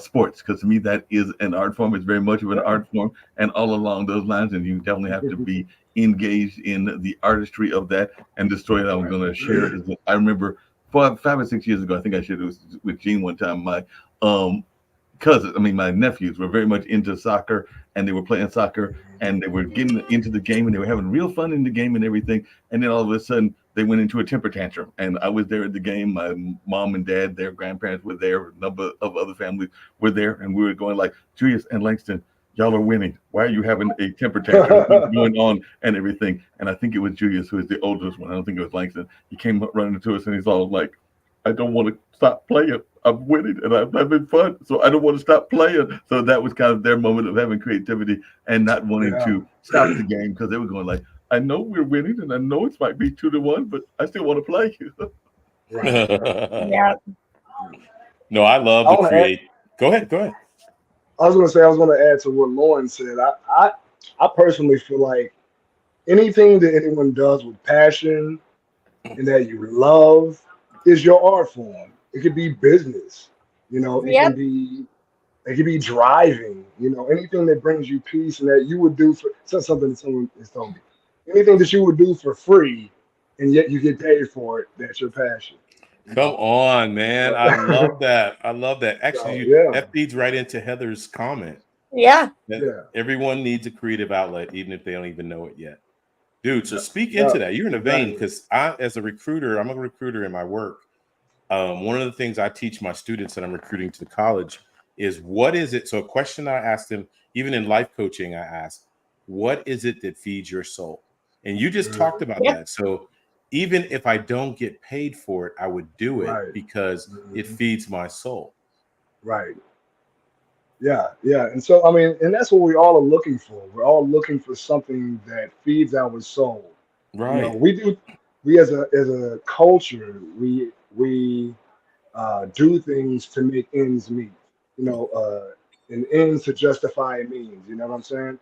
[SPEAKER 4] sports, because to me, that is an art form. It's very much of an
[SPEAKER 3] Yeah.
[SPEAKER 4] art form. And all along those lines, and you definitely have to be engaged in the artistry of that. And the story that I'm going to share is that I remember 5 or 6 years ago, I think I shared it with Gene one time. My um, cousins, I mean, my nephews were very much into soccer and they were playing soccer and they were getting into the game and they were having real fun in the game and everything. And then all of a sudden they went into a temper tantrum and I was there at the game. My mom and dad, their grandparents were there. A number of other families were there. And we were going like, Julius and Langston, y'all are winning. Why are you having a temper tantrum? What's going on and everything? And I think it was Julius, who is the oldest one. I don't think it was Langston. He came up running to us and he's all like, I don't want to stop playing. I'm winning and I'm having fun. So I don't want to stop playing. So that was kind of their moment of having creativity and not wanting
[SPEAKER 3] Yeah.
[SPEAKER 4] to stop the game because they were going like, I know we're winning and I know it might be 2-1, but I still want to play.
[SPEAKER 3] Right.
[SPEAKER 2] Yeah.
[SPEAKER 1] No, I love
[SPEAKER 3] I
[SPEAKER 1] the
[SPEAKER 3] want to add.
[SPEAKER 1] create. Go ahead. Go ahead.
[SPEAKER 3] I was going to say I was going to add to what Lauren said. I personally feel like anything that anyone does with passion and that you love is your art form. It could be business,
[SPEAKER 2] Yep.
[SPEAKER 3] it could be driving, anything that brings you peace and that you would do for something that someone has told me. Anything that you would do for free and yet you get paid for it, that's your passion.
[SPEAKER 1] Come on, man. I love that. I love that.
[SPEAKER 3] So,
[SPEAKER 1] Actually,
[SPEAKER 3] yeah,
[SPEAKER 1] that feeds right into Heather's comment
[SPEAKER 2] Yeah.
[SPEAKER 1] that
[SPEAKER 3] yeah,
[SPEAKER 1] everyone needs a creative outlet, even if they don't even know it yet. Dude, so speak
[SPEAKER 3] yeah,
[SPEAKER 1] into that. You're in a vein
[SPEAKER 3] exactly.
[SPEAKER 1] because as a recruiter, I'm a recruiter in my work. One of the things I teach my students that I'm recruiting to the college is what is it? So a question I asked them, even in life coaching, I ask, what is it that feeds your soul? And you just talked
[SPEAKER 3] Mhm.
[SPEAKER 1] about
[SPEAKER 2] Yeah.
[SPEAKER 1] that. So even if I don't get paid for it, I would do it
[SPEAKER 3] Right.
[SPEAKER 1] because it
[SPEAKER 3] Mhm.
[SPEAKER 1] feeds my soul.
[SPEAKER 3] Right. Yeah, yeah. And so, I mean, and that's what we all are looking for. We're all looking for something that feeds our soul.
[SPEAKER 1] Right.
[SPEAKER 3] We do, we as a culture, we do things to make ends meet. And ends to justify means. You know what I'm saying?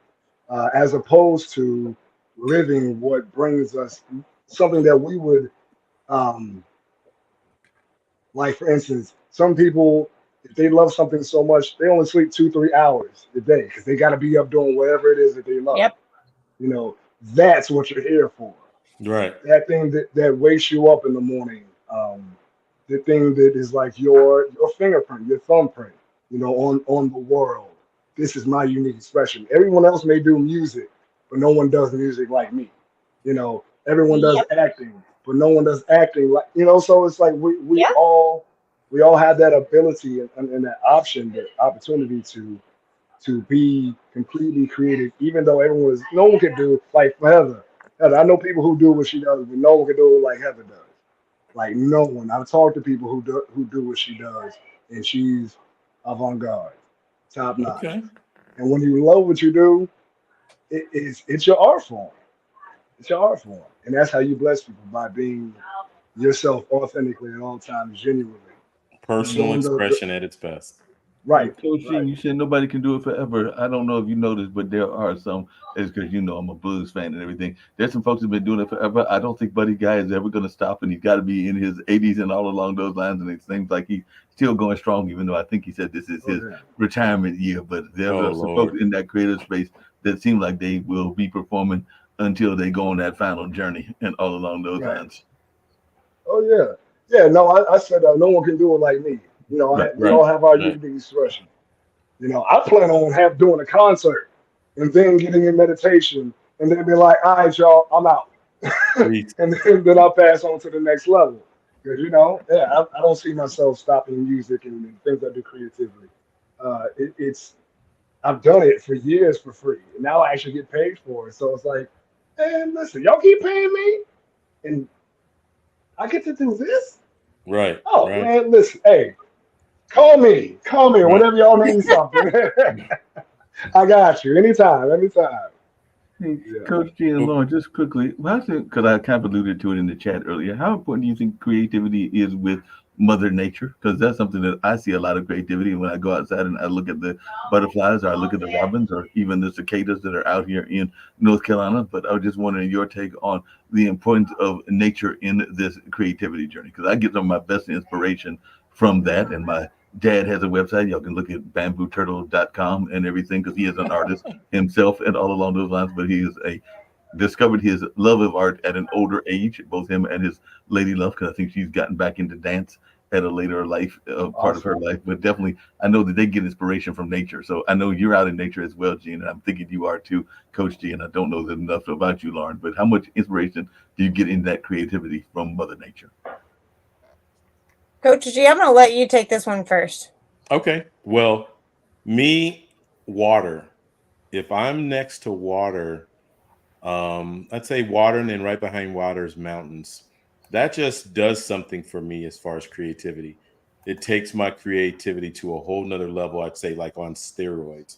[SPEAKER 3] As opposed to living what brings us something that we would um, like. For instance, some people, if they love something so much, they only sleep 2, 3 hours a day because they got to be up doing whatever it is that they love.
[SPEAKER 2] Yep.
[SPEAKER 3] That's what you're here for.
[SPEAKER 1] Right.
[SPEAKER 3] That thing that wakes you up in the morning, the thing that is like your fingerprint, your thumbprint, on the world. This is my unique expression. Everyone else may do music, but no one does music like me. Everyone does
[SPEAKER 2] Yep.
[SPEAKER 3] acting, but no one does acting like. So it's like we
[SPEAKER 2] Yeah.
[SPEAKER 3] all we all have that ability and that option, that opportunity to be completely creative, even though no one could do like for Heather. Heather, I know people who do what she does, but no one can do it like Heather does. Like no one. I've talked to people who do what she does, and she's avant-garde, top notch.
[SPEAKER 1] Okay.
[SPEAKER 3] And when you love what you do, it's your art form. It's your art form, and that's how you bless people, by being yourself authentically at all times, genuinely
[SPEAKER 1] Personal
[SPEAKER 3] doing the
[SPEAKER 1] expression at its best.
[SPEAKER 3] right,
[SPEAKER 4] Coach
[SPEAKER 3] right.
[SPEAKER 4] Gene, you said nobody can do it forever. I don't know if you noticed, but there are some, it's because I'm a blues fan and everything. There's some folks who've been doing it forever. I don't think Buddy Guy is ever going to stop, and he's got to be in his 80s and all along those lines. And it seems like he's still going strong, even though I think he said this is
[SPEAKER 3] Oh
[SPEAKER 4] his
[SPEAKER 3] yeah,
[SPEAKER 4] retirement year. But there
[SPEAKER 1] Oh
[SPEAKER 4] are some folks
[SPEAKER 1] Lord.
[SPEAKER 4] in that creative space that seem like they will be performing until they go on that final journey and all along those
[SPEAKER 3] right.
[SPEAKER 4] lines.
[SPEAKER 3] Oh yeah, yeah. No, I said no one can do it like me.
[SPEAKER 4] Right.
[SPEAKER 3] We
[SPEAKER 1] Right.
[SPEAKER 3] all have our
[SPEAKER 1] Right.
[SPEAKER 3] unique expression. I plan on doing a concert and then getting in meditation and then be like, all right, y'all, I'm out,
[SPEAKER 1] Please.
[SPEAKER 3] and then I'll pass on to the next level. Because yeah, I don't see myself stopping music and things I do creatively. It's I've done it for years for free, and now I actually get paid for it. So it's like, man, listen, y'all keep paying me, and I get to do this.
[SPEAKER 1] Right.
[SPEAKER 3] Oh
[SPEAKER 1] Right.
[SPEAKER 3] man, listen, hey, call me
[SPEAKER 1] Right.
[SPEAKER 3] whenever y'all need something. I got you anytime, anytime.
[SPEAKER 4] Hey,
[SPEAKER 3] Yeah.
[SPEAKER 4] Coach G and
[SPEAKER 1] Well,
[SPEAKER 4] Lauren, just quickly, because I kind of alluded to it in the chat earlier, how important do you think creativity is with Mother Nature? Because that's something that I see a lot of creativity when I go outside and I look at the butterflies, or I look at the robins, or even the cicadas that are out here in North Carolina. But I was just wondering your take on the importance of nature in this creativity journey, because I get some of my best inspiration from that. And my dad has a website. Y'all can look at bambooturtle.com and everything, because he is an artist himself and all along those lines. But he is a discovered his love of art at an older age, both him and his lady love, because I think she's gotten back into dance at a later life part of her
[SPEAKER 3] Awesome.
[SPEAKER 4] life. But definitely, I know that they get inspiration from nature. So I know you're out in nature as well, Gene, and I'm thinking you are too, Coach G. And I don't know that enough about you, Lauren. But how much inspiration do you get in that creativity from Mother Nature?
[SPEAKER 2] Coach G, I'm going to let you take this one first.
[SPEAKER 1] okay. Well, me, water. If I'm next to water, I'd say water, and then right behind water is mountains. That just does something for me as far as creativity. It takes my creativity to a whole nother level, I'd say, like on steroids.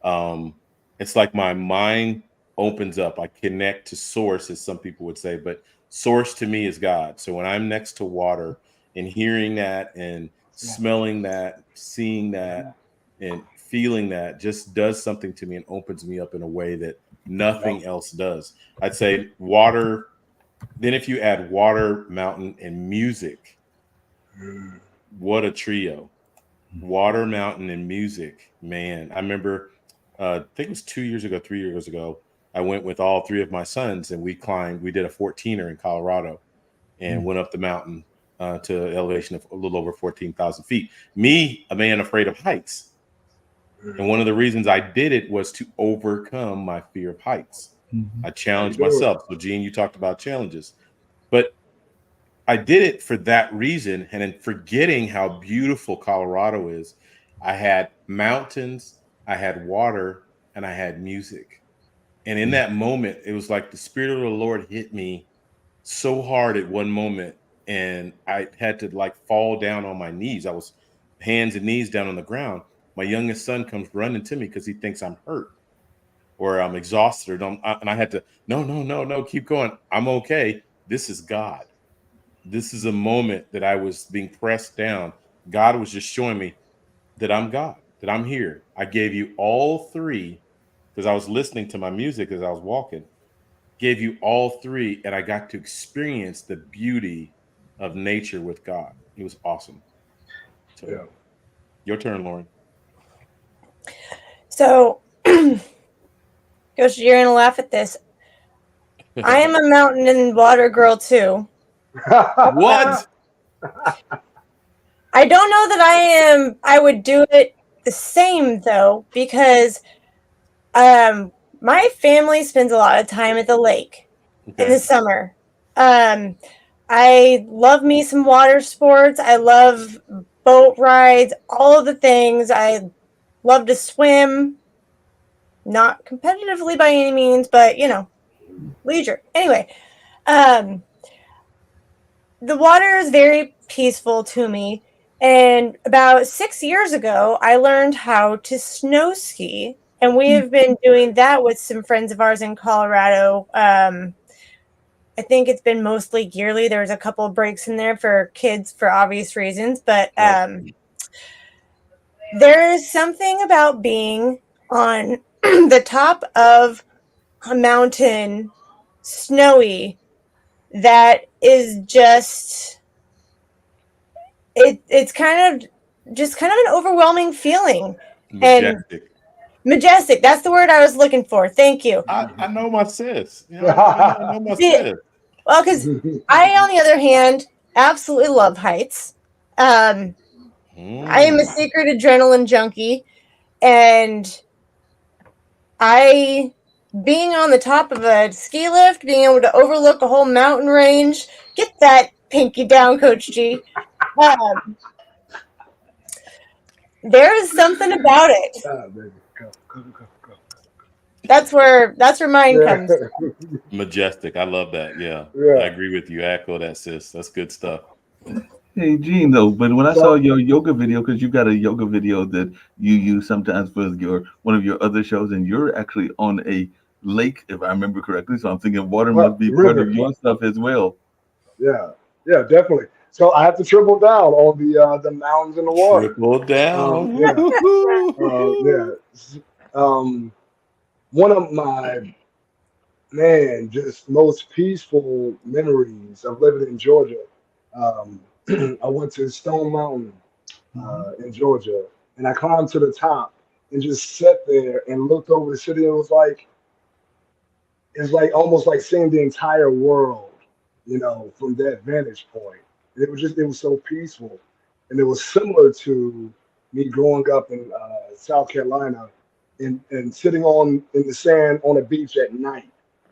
[SPEAKER 1] um it's like my mind opens up. I connect to source, as some people would say, but source to me is God. So when I'm next to water and hearing that and
[SPEAKER 3] Yeah.
[SPEAKER 1] smelling that, seeing that and feeling that just does something to me and opens me up in a way that
[SPEAKER 3] Yep.
[SPEAKER 1] nothing else does. I'd say water. Then if you add water, mountain, and music,
[SPEAKER 3] Mm.
[SPEAKER 1] what a trio. Water, mountain, and music. Man, I remember, I think it was 2 years ago, 3 years ago, I went with all three of my sons and we climbed, we did a 14er in Colorado and went up the mountain. to an elevation of a little over 14,000 feet. Me, a man afraid of heights. And one of the reasons I did it was to overcome my fear of heights. I challenged myself. So, Gene, you talked about challenges. But I did it for that reason. And in forgetting how beautiful Colorado is, I had mountains, I had water, and I had music. And in that moment, it was like the Spirit of the Lord hit me so hard at one moment. And I had to like fall down on my knees. I was hands and knees down on the ground. My youngest son comes running to me because he thinks I'm hurt or I'm exhausted. And I had to, no, keep going. I'm okay. This is God. This is a moment that I was being pressed down. God was just showing me that I'm God, that I'm here. I gave you all three because I was listening to my music as I was walking. Gave you all three, and I got to experience the beauty of nature with God. It was awesome. So,
[SPEAKER 3] Yeah.
[SPEAKER 1] Your turn, Lauren.
[SPEAKER 2] So, Coach, you're gonna laugh at this. I am a mountain and water girl too.
[SPEAKER 1] What?
[SPEAKER 2] I don't know that I would do it the same though, because my family spends a lot of time at the lake in the summer. I love me some water sports. I love boat rides, all of the things. I love to swim. Not competitively by any means, but leisure. Anyway, the water is very peaceful to me. And about 6 years ago, I learned how to snow ski. And we have been doing that with some friends of ours in Colorado. I think it's been mostly yearly. There's a couple of breaks in there for kids for obvious reasons. But there is something about being on the top of a mountain, snowy, that is just it's kind of an overwhelming feeling.
[SPEAKER 1] Majestic.
[SPEAKER 2] And majestic, that's the word I was looking for. Thank you.
[SPEAKER 1] I know my sis. I know my sis.
[SPEAKER 2] Well, because I, on the other hand, absolutely love heights. I am a secret adrenaline junkie, and being on the top of a ski lift, being able to overlook a whole mountain range, get that pinky down, Coach G. There is something about it.
[SPEAKER 3] Go.
[SPEAKER 2] That's where mine comes from.
[SPEAKER 1] Majestic. I love that. Yeah. I agree with you. I echo that, sis. That's good stuff.
[SPEAKER 4] Hey, Gene, though, but when I saw your yoga video, because you got a yoga video that you use sometimes for one of your other shows, and you're actually on a lake, if I remember correctly. So I'm thinking water must be part of your stuff as well.
[SPEAKER 3] Yeah, definitely. So I have to triple down on the mountains and the water.
[SPEAKER 1] Triple down.
[SPEAKER 3] One of my just most peaceful memories of living in Georgia. I went to Stone Mountain in Georgia, and I climbed to the top and just sat there and looked over the city. It was like almost like seeing the entire world, from that vantage point. And it was so peaceful, and it was similar to me growing up in South Carolina and sitting in the sand on a beach at night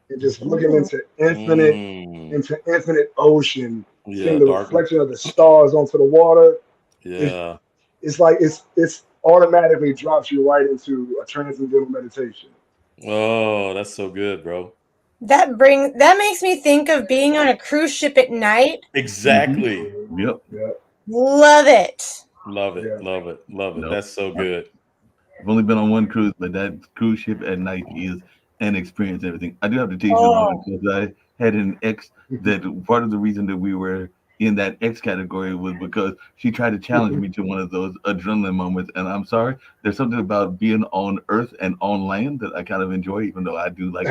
[SPEAKER 3] and just looking into infinite ocean, seeing the reflection of the stars onto the water.
[SPEAKER 1] Yeah.
[SPEAKER 3] It's like it's automatically drops you right into a transcendental meditation.
[SPEAKER 1] Oh, that's so good, bro.
[SPEAKER 2] That makes me think of being on a cruise ship at night.
[SPEAKER 1] Exactly.
[SPEAKER 4] Yep.
[SPEAKER 2] Love it.
[SPEAKER 1] Love it. Love it. Love it. That's so good.
[SPEAKER 4] I've only been on one cruise, but that cruise ship at night is an experience. Everything. I do have to teach you, Lauren, because I had an ex that part of the reason that we were in that X category was because she tried to challenge me to one of those adrenaline moments. And I'm sorry, there's something about being on Earth and on land that I kind of enjoy, even though I do like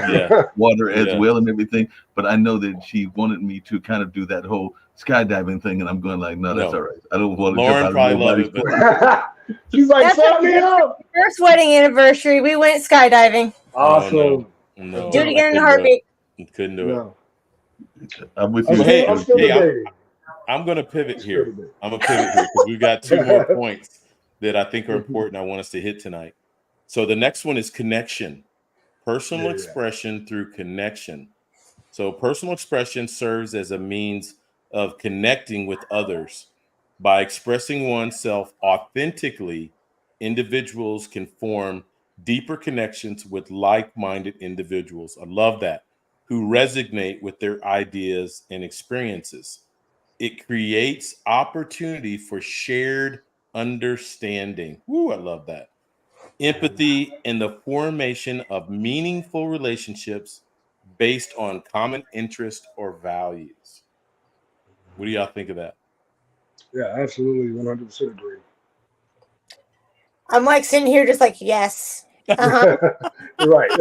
[SPEAKER 4] water as well and everything. But I know that she wanted me to kind of do that whole skydiving thing, and I'm going like, no, that's all right. I don't want to
[SPEAKER 1] Lauren
[SPEAKER 4] jump out of
[SPEAKER 1] probably
[SPEAKER 4] nobody's
[SPEAKER 1] love
[SPEAKER 3] it. She's like, sign me up.
[SPEAKER 2] First wedding anniversary, we went skydiving.
[SPEAKER 3] Awesome.
[SPEAKER 1] Oh, no.
[SPEAKER 2] Do it again in a heartbeat.
[SPEAKER 1] Couldn't do it.
[SPEAKER 4] I'm with you.
[SPEAKER 3] I'm still debating.
[SPEAKER 1] I'm going to pivot
[SPEAKER 3] It's
[SPEAKER 1] here.
[SPEAKER 3] pretty big.
[SPEAKER 1] I'm going to pivot here because we've got two more points that I think are important. I want us to hit tonight. So the next one is connection, personal
[SPEAKER 3] Yeah.
[SPEAKER 1] expression through connection. So personal expression serves as a means of connecting with others. By expressing oneself authentically, individuals can form deeper connections with like-minded individuals. I love that, who resonate with their ideas and experiences. It creates opportunity for shared understanding. Woo, I love that. Empathy and the formation of meaningful relationships based on common interest or values. What do y'all think of that?
[SPEAKER 3] Yeah, absolutely, 100% agree.
[SPEAKER 2] I'm like sitting here just like, yes.
[SPEAKER 3] Right.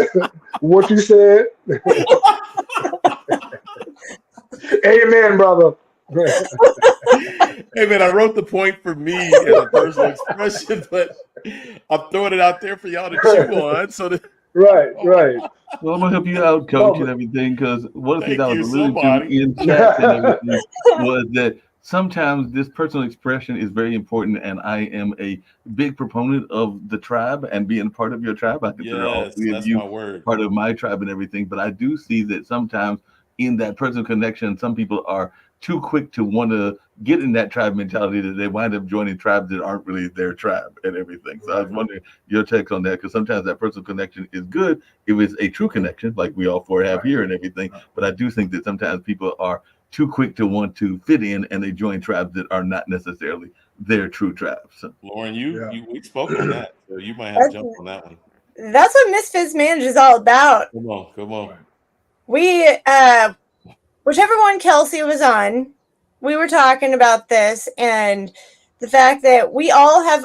[SPEAKER 3] What you said. Amen, brother.
[SPEAKER 1] Hey man, I wrote the point for me as a personal expression, but I'm throwing it out there for y'all to chew on. So that,
[SPEAKER 3] Right, right.
[SPEAKER 4] Well, I'm gonna help you out,
[SPEAKER 3] No,
[SPEAKER 4] coach, and everything, because one of the things
[SPEAKER 1] thank
[SPEAKER 4] I was
[SPEAKER 1] you,
[SPEAKER 4] alluding to
[SPEAKER 1] somebody.
[SPEAKER 4] in chats and everything was that sometimes this personal expression is very important, and I am a big proponent of the tribe and being part of your tribe. I consider all
[SPEAKER 1] Yes,
[SPEAKER 4] three of
[SPEAKER 1] that's
[SPEAKER 4] you
[SPEAKER 1] my word.
[SPEAKER 4] part of my tribe and everything, but I do see that sometimes in that personal connection, some people are too quick to want to get in that tribe mentality that they wind up joining tribes that aren't really their tribe and everything. So I was
[SPEAKER 3] right,
[SPEAKER 4] wondering your takes on that, because sometimes that personal connection is good if it's a true connection, like we all four have
[SPEAKER 3] right,
[SPEAKER 4] here and everything.
[SPEAKER 3] right.
[SPEAKER 4] But I do think that sometimes people are too quick to want to fit in, and they join tribes that are not necessarily their true tribes. So,
[SPEAKER 1] Lauren,
[SPEAKER 3] Yeah.
[SPEAKER 1] we spoke on that, so you might have to
[SPEAKER 2] That's,
[SPEAKER 1] jump on that one.
[SPEAKER 2] that's what Misfits Managed is all about.
[SPEAKER 1] Come on, come on.
[SPEAKER 3] Right.
[SPEAKER 2] We, whichever one Kelsey was on, we were talking about this and the fact that we all have,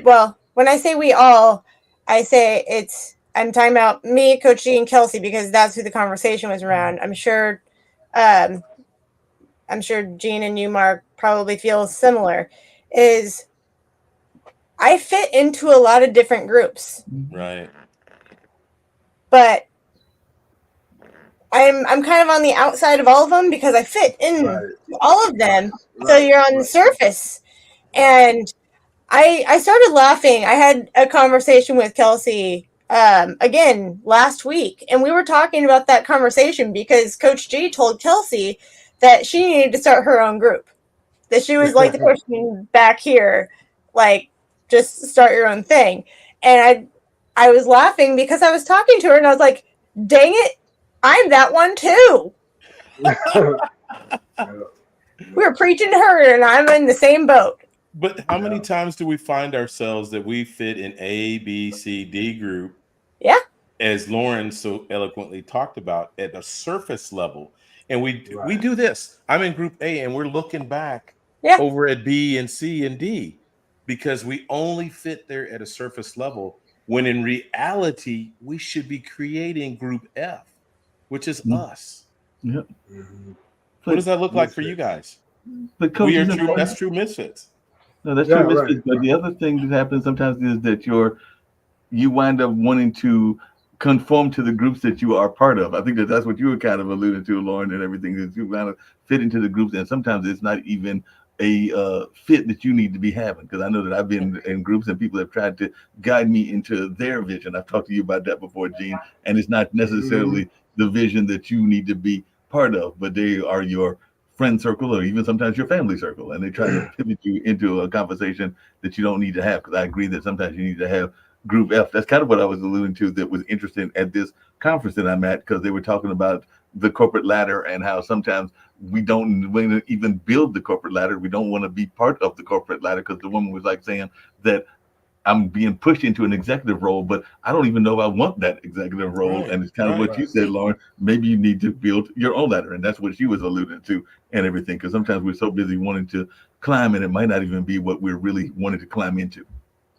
[SPEAKER 2] well, when I say we all, I say I'm talking about me, Coach G, and Kelsey because that's who the conversation was around. Um, I'm sure Gene and you, Mark, probably feel similar. Is I fit into a lot of different groups,
[SPEAKER 1] Right.
[SPEAKER 2] but I'm kind of on the outside of all of them because I fit in
[SPEAKER 3] Right.
[SPEAKER 2] all of them. So
[SPEAKER 3] Right.
[SPEAKER 2] you're on the
[SPEAKER 3] Right.
[SPEAKER 2] surface.
[SPEAKER 3] Right.
[SPEAKER 2] And I started laughing. I had a conversation with Kelsey again last week, and we were talking about that conversation because Coach G told Kelsey that she needed to start her own group. That she was like the person back here, like just start your own thing. And I was laughing because I was talking to her and I was like, dang it, I'm that one too.
[SPEAKER 3] Yeah.
[SPEAKER 2] We were preaching to her and I'm in the same boat.
[SPEAKER 1] But how many
[SPEAKER 3] Yeah.
[SPEAKER 1] times do we find ourselves that we fit in A, B, C, D group,
[SPEAKER 2] Yeah.
[SPEAKER 1] as Lauren so eloquently talked about, at a surface level? And we
[SPEAKER 3] Right.
[SPEAKER 1] do this. I'm in group A and we're looking back
[SPEAKER 2] Yeah.
[SPEAKER 1] over at B and C and D because we only fit there at a surface level when in reality we should be creating group F, which is
[SPEAKER 4] mm,
[SPEAKER 1] us.
[SPEAKER 4] yeah.
[SPEAKER 3] Mm-hmm.
[SPEAKER 1] What
[SPEAKER 4] But
[SPEAKER 1] does that look like for you
[SPEAKER 3] Misfits.
[SPEAKER 1] guys? We are
[SPEAKER 4] coaches and
[SPEAKER 1] true.
[SPEAKER 4] Lauren,
[SPEAKER 1] That's true misfits.
[SPEAKER 4] no, that's
[SPEAKER 3] Yeah.
[SPEAKER 4] true,
[SPEAKER 3] Right.
[SPEAKER 4] misfits. But
[SPEAKER 3] Right.
[SPEAKER 4] the other thing that happens sometimes is that you wind up wanting to conform to the groups that you are part of. I think that's what you were kind of alluding to, Lauren, and everything, is you kind of fit into the groups, and sometimes it's not even a fit that you need to be having. Because I know that I've been in groups and people have tried to guide me into their vision. I've talked to you about that before, Gene, and it's not
[SPEAKER 3] Mm-hmm.
[SPEAKER 4] necessarily the vision that you need to be part of, but they are your friend circle or even sometimes your family circle, and they try to pivot you into a conversation that you don't need to have. Because I agree that sometimes you need to have Group F. That's kind of what I was alluding to that was interesting at this conference that I'm at, because they were talking about the corporate ladder and how sometimes we don't even build the corporate ladder. We don't want to be part of the corporate ladder because the woman was like saying that I'm being pushed into an executive role, but I don't even know if I want that executive role.
[SPEAKER 1] Right,
[SPEAKER 4] And it's kind of
[SPEAKER 1] right.
[SPEAKER 4] what you
[SPEAKER 3] Right.
[SPEAKER 4] said, Lauren. Maybe you need to build your own ladder. And that's what she was alluding to and everything. Because sometimes we're so busy wanting to climb and it might not even be what we're really wanting to climb into.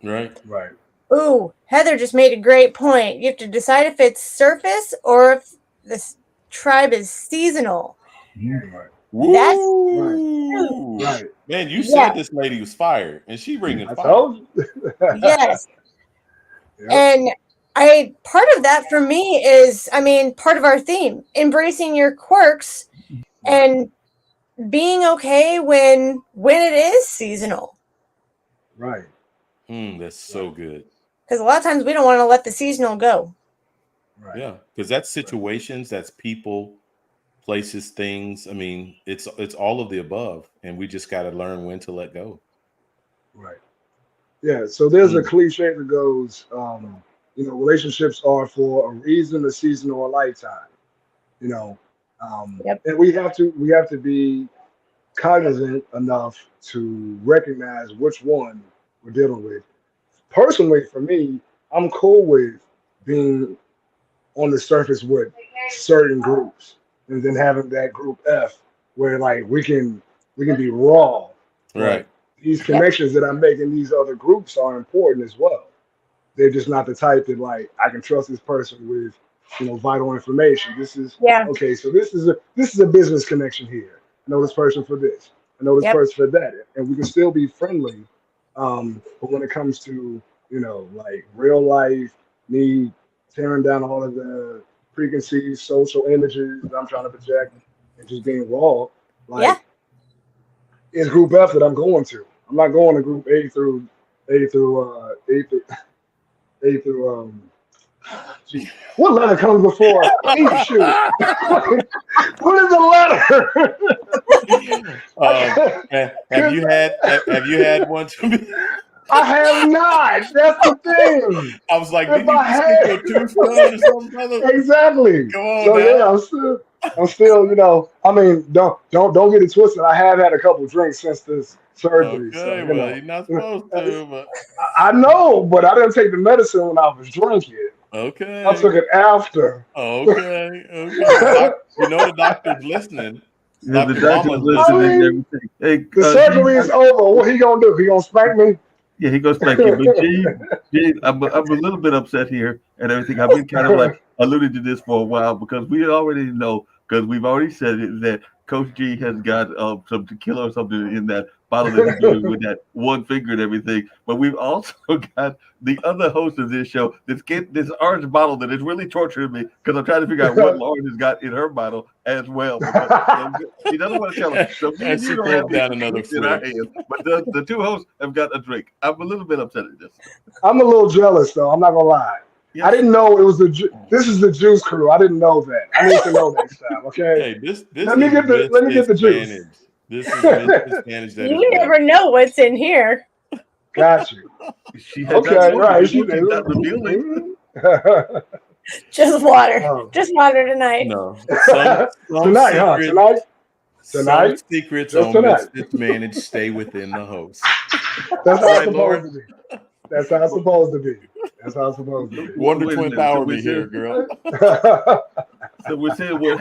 [SPEAKER 1] Right.
[SPEAKER 3] Right.
[SPEAKER 2] Ooh, Heather just made a great point. You have to decide if it's surface or if this tribe is seasonal.
[SPEAKER 4] Mhm.
[SPEAKER 3] Right.
[SPEAKER 2] That's
[SPEAKER 3] Right.
[SPEAKER 1] Woo!
[SPEAKER 3] Right.
[SPEAKER 1] Man, you
[SPEAKER 2] yeah,
[SPEAKER 1] said this lady was fired, and she bringing
[SPEAKER 3] I
[SPEAKER 1] fire.
[SPEAKER 3] told you.
[SPEAKER 2] yes.
[SPEAKER 3] Yep.
[SPEAKER 2] And I part of that for me is, I mean, part of our theme, embracing your quirks
[SPEAKER 3] Right.
[SPEAKER 2] and being okay when it is seasonal.
[SPEAKER 3] Right.
[SPEAKER 1] That's so good.
[SPEAKER 2] Because a lot of times we don't want to let the seasonal go.
[SPEAKER 3] Right.
[SPEAKER 1] Yeah, because that's situations, that's people, places, things. I mean, it's all of the above, and we just got to learn when to let go.
[SPEAKER 3] Right. Yeah. So there's a cliche that goes, relationships are for a reason, a season, or a lifetime. You know,
[SPEAKER 2] Yep.
[SPEAKER 3] and we have to be cognizant enough to recognize which one we're dealing with. Personally, for me, I'm cool with being on the surface with certain groups, and then having that group F where like we can be raw, but
[SPEAKER 1] Right.
[SPEAKER 3] these
[SPEAKER 2] Yep.
[SPEAKER 3] connections that I'm making these other groups are important as well. They're just not the type that like I can trust this person with, vital information. This is
[SPEAKER 2] Yeah.
[SPEAKER 3] okay. So this is a business connection here. I know this person for this. I know this
[SPEAKER 2] Yep.
[SPEAKER 3] person for that, and we can still be friendly. But when it comes to like real life, me tearing down all of the preconceived social images that I'm trying to project and just being raw,
[SPEAKER 2] Yeah.
[SPEAKER 3] like it's group F that I'm going to. I'm not going to group A through gee, what letter comes before E? Shoot, what is the letter?
[SPEAKER 1] Have you had one to be?
[SPEAKER 3] I have not. That's the thing.
[SPEAKER 1] I was like,
[SPEAKER 3] If
[SPEAKER 1] didn't you
[SPEAKER 3] I
[SPEAKER 1] just get your
[SPEAKER 3] had
[SPEAKER 1] tooth done or something, brother?
[SPEAKER 3] exactly.
[SPEAKER 1] Come on
[SPEAKER 3] So yeah,
[SPEAKER 1] now.
[SPEAKER 3] I'm still. I mean, don't get it twisted. I have had a couple drinks since this surgery, so
[SPEAKER 1] Okay, well, you're not supposed to, but
[SPEAKER 3] I know, but I didn't take the medicine when I was drinking. I
[SPEAKER 1] okay.
[SPEAKER 3] took it after.
[SPEAKER 1] Okay. The doctor's listening.
[SPEAKER 4] The
[SPEAKER 1] Dr.
[SPEAKER 4] doctor's
[SPEAKER 1] Mama's
[SPEAKER 3] I
[SPEAKER 4] listening
[SPEAKER 1] listening.
[SPEAKER 4] and
[SPEAKER 3] mean,
[SPEAKER 4] everything. Hey,
[SPEAKER 3] the
[SPEAKER 4] Gene,
[SPEAKER 3] surgery is over. What he gonna do? He gonna spank me?
[SPEAKER 4] yeah, he goes back in. But Gene, I'm a little bit upset here and everything. I've been kind of like alluding to this for a while because we already know, because we've already said it, that Coach G has got some tequila or something in that bottle that he's doing with that one finger and everything. But we've also got the other host of this show that's get this orange bottle that is really torturing me because I'm trying to figure out what Lauren has got in her bottle as well. Because she doesn't want to tell us. So me
[SPEAKER 1] And
[SPEAKER 4] and you
[SPEAKER 1] she
[SPEAKER 4] don't have
[SPEAKER 1] pulled down
[SPEAKER 4] any
[SPEAKER 1] another
[SPEAKER 4] drinks in our
[SPEAKER 1] flick.
[SPEAKER 4] hands, but the two hosts have got a drink. I'm a little bit upset at this.
[SPEAKER 3] I'm a little jealous though. I'm not gonna lie. I
[SPEAKER 4] Yes.
[SPEAKER 3] didn't know it was this is the juice crew. I didn't know that. I need to know next time. Okay.
[SPEAKER 1] Hey, this
[SPEAKER 3] Let me
[SPEAKER 1] is
[SPEAKER 3] get
[SPEAKER 1] Misfits
[SPEAKER 3] the juice.
[SPEAKER 1] managed. This is Misfits managed at its
[SPEAKER 2] You
[SPEAKER 1] best.
[SPEAKER 2] never know what's in here.
[SPEAKER 3] Got you.
[SPEAKER 4] She has not
[SPEAKER 3] Okay.
[SPEAKER 4] told me.
[SPEAKER 3] Right.
[SPEAKER 4] We know she's not revealing.
[SPEAKER 2] Just water.
[SPEAKER 3] Oh.
[SPEAKER 2] Just water tonight.
[SPEAKER 1] No, some
[SPEAKER 3] Tonight, huh?
[SPEAKER 1] secrets, some
[SPEAKER 3] Tonight,
[SPEAKER 1] secrets
[SPEAKER 3] just
[SPEAKER 1] on
[SPEAKER 3] tonight.
[SPEAKER 1] Misfits managed stay within the host.
[SPEAKER 3] That's how it's
[SPEAKER 1] Right,
[SPEAKER 3] supposed
[SPEAKER 1] Lauren?
[SPEAKER 3] to be. That's how it's supposed to be. That's how it's supposed to
[SPEAKER 1] Wonder
[SPEAKER 4] Wait a
[SPEAKER 1] Twin
[SPEAKER 4] minute. So
[SPEAKER 1] Power
[SPEAKER 4] we're
[SPEAKER 1] me here,
[SPEAKER 4] saying,
[SPEAKER 1] girl.
[SPEAKER 3] be.
[SPEAKER 4] so we're saying what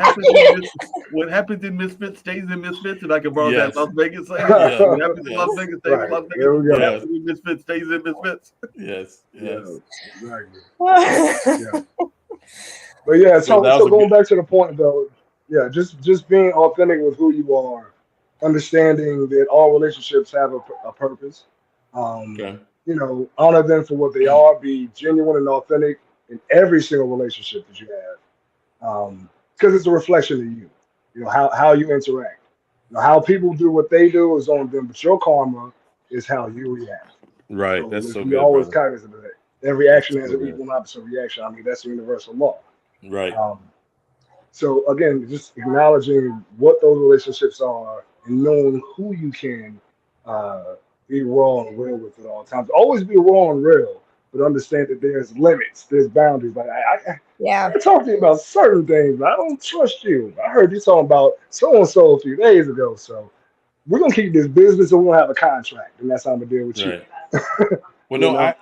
[SPEAKER 4] happens in Misfits stays in Misfits, and I can borrow that
[SPEAKER 1] Yes,
[SPEAKER 4] Las Vegas saying.
[SPEAKER 1] yes,
[SPEAKER 4] What happens in Las
[SPEAKER 1] yes,
[SPEAKER 4] Vegas stays in
[SPEAKER 3] Right.
[SPEAKER 4] Las Vegas.
[SPEAKER 3] There we
[SPEAKER 4] What
[SPEAKER 3] go.
[SPEAKER 1] yes,
[SPEAKER 4] happens in Misfits stays in Misfits.
[SPEAKER 1] yes.
[SPEAKER 3] Yeah. Exactly. Yeah. But yeah,
[SPEAKER 1] Well,
[SPEAKER 3] so
[SPEAKER 1] that was
[SPEAKER 3] so
[SPEAKER 1] a
[SPEAKER 3] going
[SPEAKER 1] good.
[SPEAKER 3] back to the point though, yeah, just being authentic with who you are, understanding that all relationships have a purpose. Um,
[SPEAKER 1] Okay.
[SPEAKER 3] honor them for what they are. Be genuine and authentic in every single relationship that you have, because it's a reflection of you. How you interact. How people do what they do is on them, but your karma is how you react.
[SPEAKER 1] Right.
[SPEAKER 3] So
[SPEAKER 1] That's
[SPEAKER 3] let's
[SPEAKER 1] so
[SPEAKER 3] be
[SPEAKER 1] good,
[SPEAKER 3] always
[SPEAKER 1] brother.
[SPEAKER 3] cognizant of that. Every
[SPEAKER 1] That's
[SPEAKER 3] action has
[SPEAKER 1] so
[SPEAKER 3] an
[SPEAKER 1] good.
[SPEAKER 3] equal and opposite reaction. I mean, that's a universal law.
[SPEAKER 1] Right.
[SPEAKER 3] Um, so again, just acknowledging what those relationships are and knowing who you can uh, be raw and real with at all times. Always be raw and real, but understand that there's limits, there's boundaries. Like I
[SPEAKER 2] Yeah.
[SPEAKER 3] can talk to you about certain things, but I don't trust you. I heard you talking about so and so a few days ago, so we're gonna keep this business and we're gonna have a contract, and that's how I'm gonna deal with you.
[SPEAKER 1] Right. Well,
[SPEAKER 3] You
[SPEAKER 1] no,
[SPEAKER 3] know?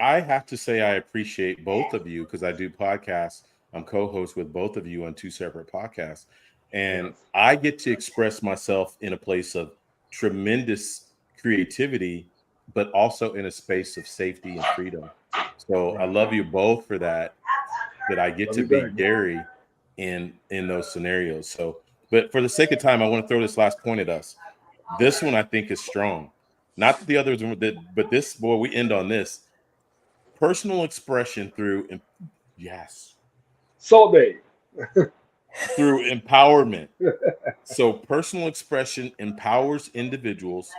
[SPEAKER 1] I have to say I appreciate both of you because I do podcasts. I'm co-host with both of you on two separate podcasts, and
[SPEAKER 3] Yes.
[SPEAKER 1] I get to express myself in a place of tremendous creativity, but also in a space of safety and freedom. So I
[SPEAKER 3] Right.
[SPEAKER 1] love you both for that. That I get
[SPEAKER 3] Love
[SPEAKER 1] to
[SPEAKER 3] you
[SPEAKER 1] be
[SPEAKER 3] back, man.
[SPEAKER 1] Gary in those scenarios. So, but for the sake of time, I want to throw this last point at us. This one I think is strong. Not that the others, but this boy, we end on this personal expression through. Yes,
[SPEAKER 3] Salt Bay.
[SPEAKER 1] through empowerment. So personal expression empowers individuals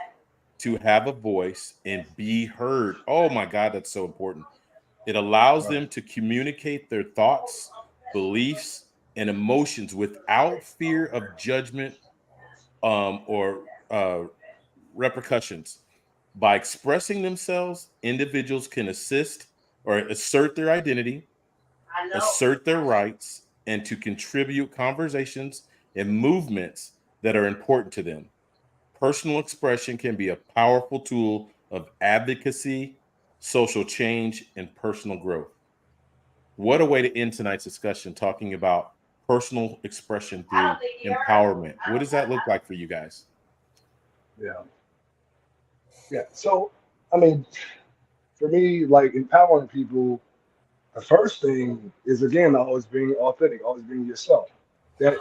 [SPEAKER 1] to have a voice and be heard. Oh my God, that's so important. It allows them to communicate their thoughts, beliefs, and emotions without fear of judgment or repercussions. By expressing themselves, individuals can assist or assert their identity, assert their rights, and to contribute conversations and movements that are important to them. Personal expression can be a powerful tool of advocacy, social change, and personal growth. What a way to end tonight's discussion talking about personal expression through empowerment. What does that look like for you guys?
[SPEAKER 3] Yeah. Yeah. So, I mean, for me, like empowering people, the first thing is again always being authentic, always being yourself. That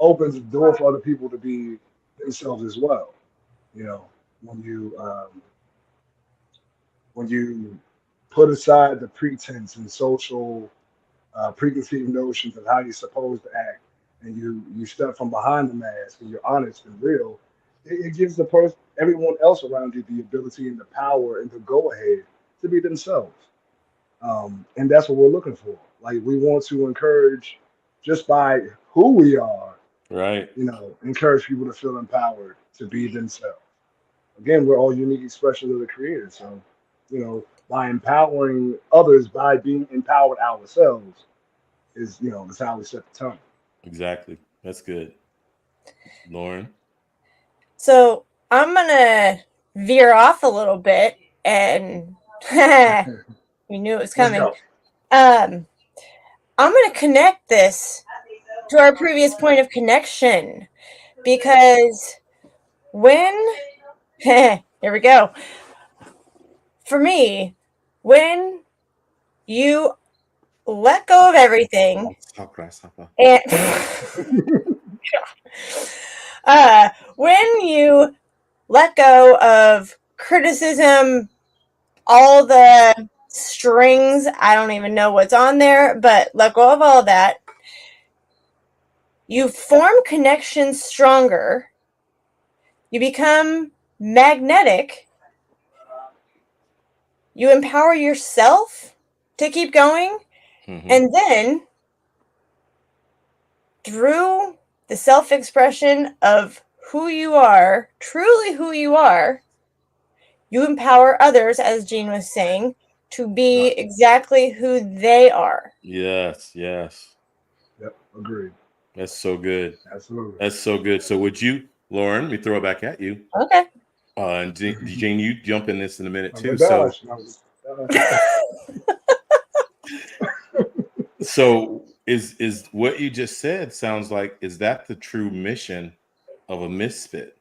[SPEAKER 3] opens the door for other people to be themselves as well. You know, when you um, when you put aside the pretense and social preconceived notions of how you're supposed to act, and you step from behind the mask and you're honest and real, it gives the person, everyone else around you, the ability and the power and the go ahead to be themselves. And that's what we're looking for. Like we want to encourage, just by who we are,
[SPEAKER 1] Right.
[SPEAKER 3] encourage people to feel empowered to be themselves. Again, we're all unique expressions of the Creator. So, by empowering others, by being empowered ourselves, is how we set the tone.
[SPEAKER 1] Exactly. That's good. Lauren?
[SPEAKER 2] So I'm gonna veer off a little bit, and we knew it was
[SPEAKER 3] Let's
[SPEAKER 2] coming.
[SPEAKER 3] go.
[SPEAKER 2] I'm gonna connect this to our previous point of connection, because when here we go. For me, when you let go of everything and when you let go of criticism, all the strings, I don't even know what's on there, but let go of all that, you form connections stronger, you become magnetic, you empower yourself to keep going, and then through the self-expression of who you are, truly who you are, you empower others, as Jean was saying, to be exactly who they are.
[SPEAKER 1] Yes, yes.
[SPEAKER 3] Yep, agreed.
[SPEAKER 1] That's so good.
[SPEAKER 3] Absolutely.
[SPEAKER 1] That's so good. So would you, Lauren, we throw it back at you.
[SPEAKER 2] Okay.
[SPEAKER 1] And Jane, you jump in this in a minute
[SPEAKER 3] Oh
[SPEAKER 1] too.
[SPEAKER 3] my
[SPEAKER 1] So
[SPEAKER 3] gosh.
[SPEAKER 1] so is what you just said sounds like, is that the true mission of a misfit?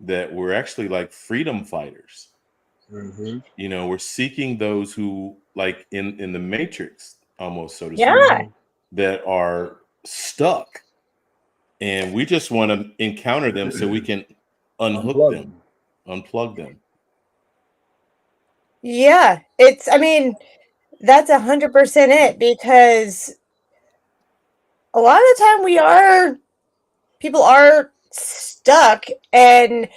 [SPEAKER 1] That we're actually like freedom fighters.
[SPEAKER 3] Mm-hmm.
[SPEAKER 1] We're seeking those who, like in the Matrix, almost, so to
[SPEAKER 2] Yeah.
[SPEAKER 1] speak, that are stuck, and we just want to encounter them so we can unhook them, unplug them.
[SPEAKER 2] Yeah. I mean, that's 100% it, because a lot of the time people are stuck, and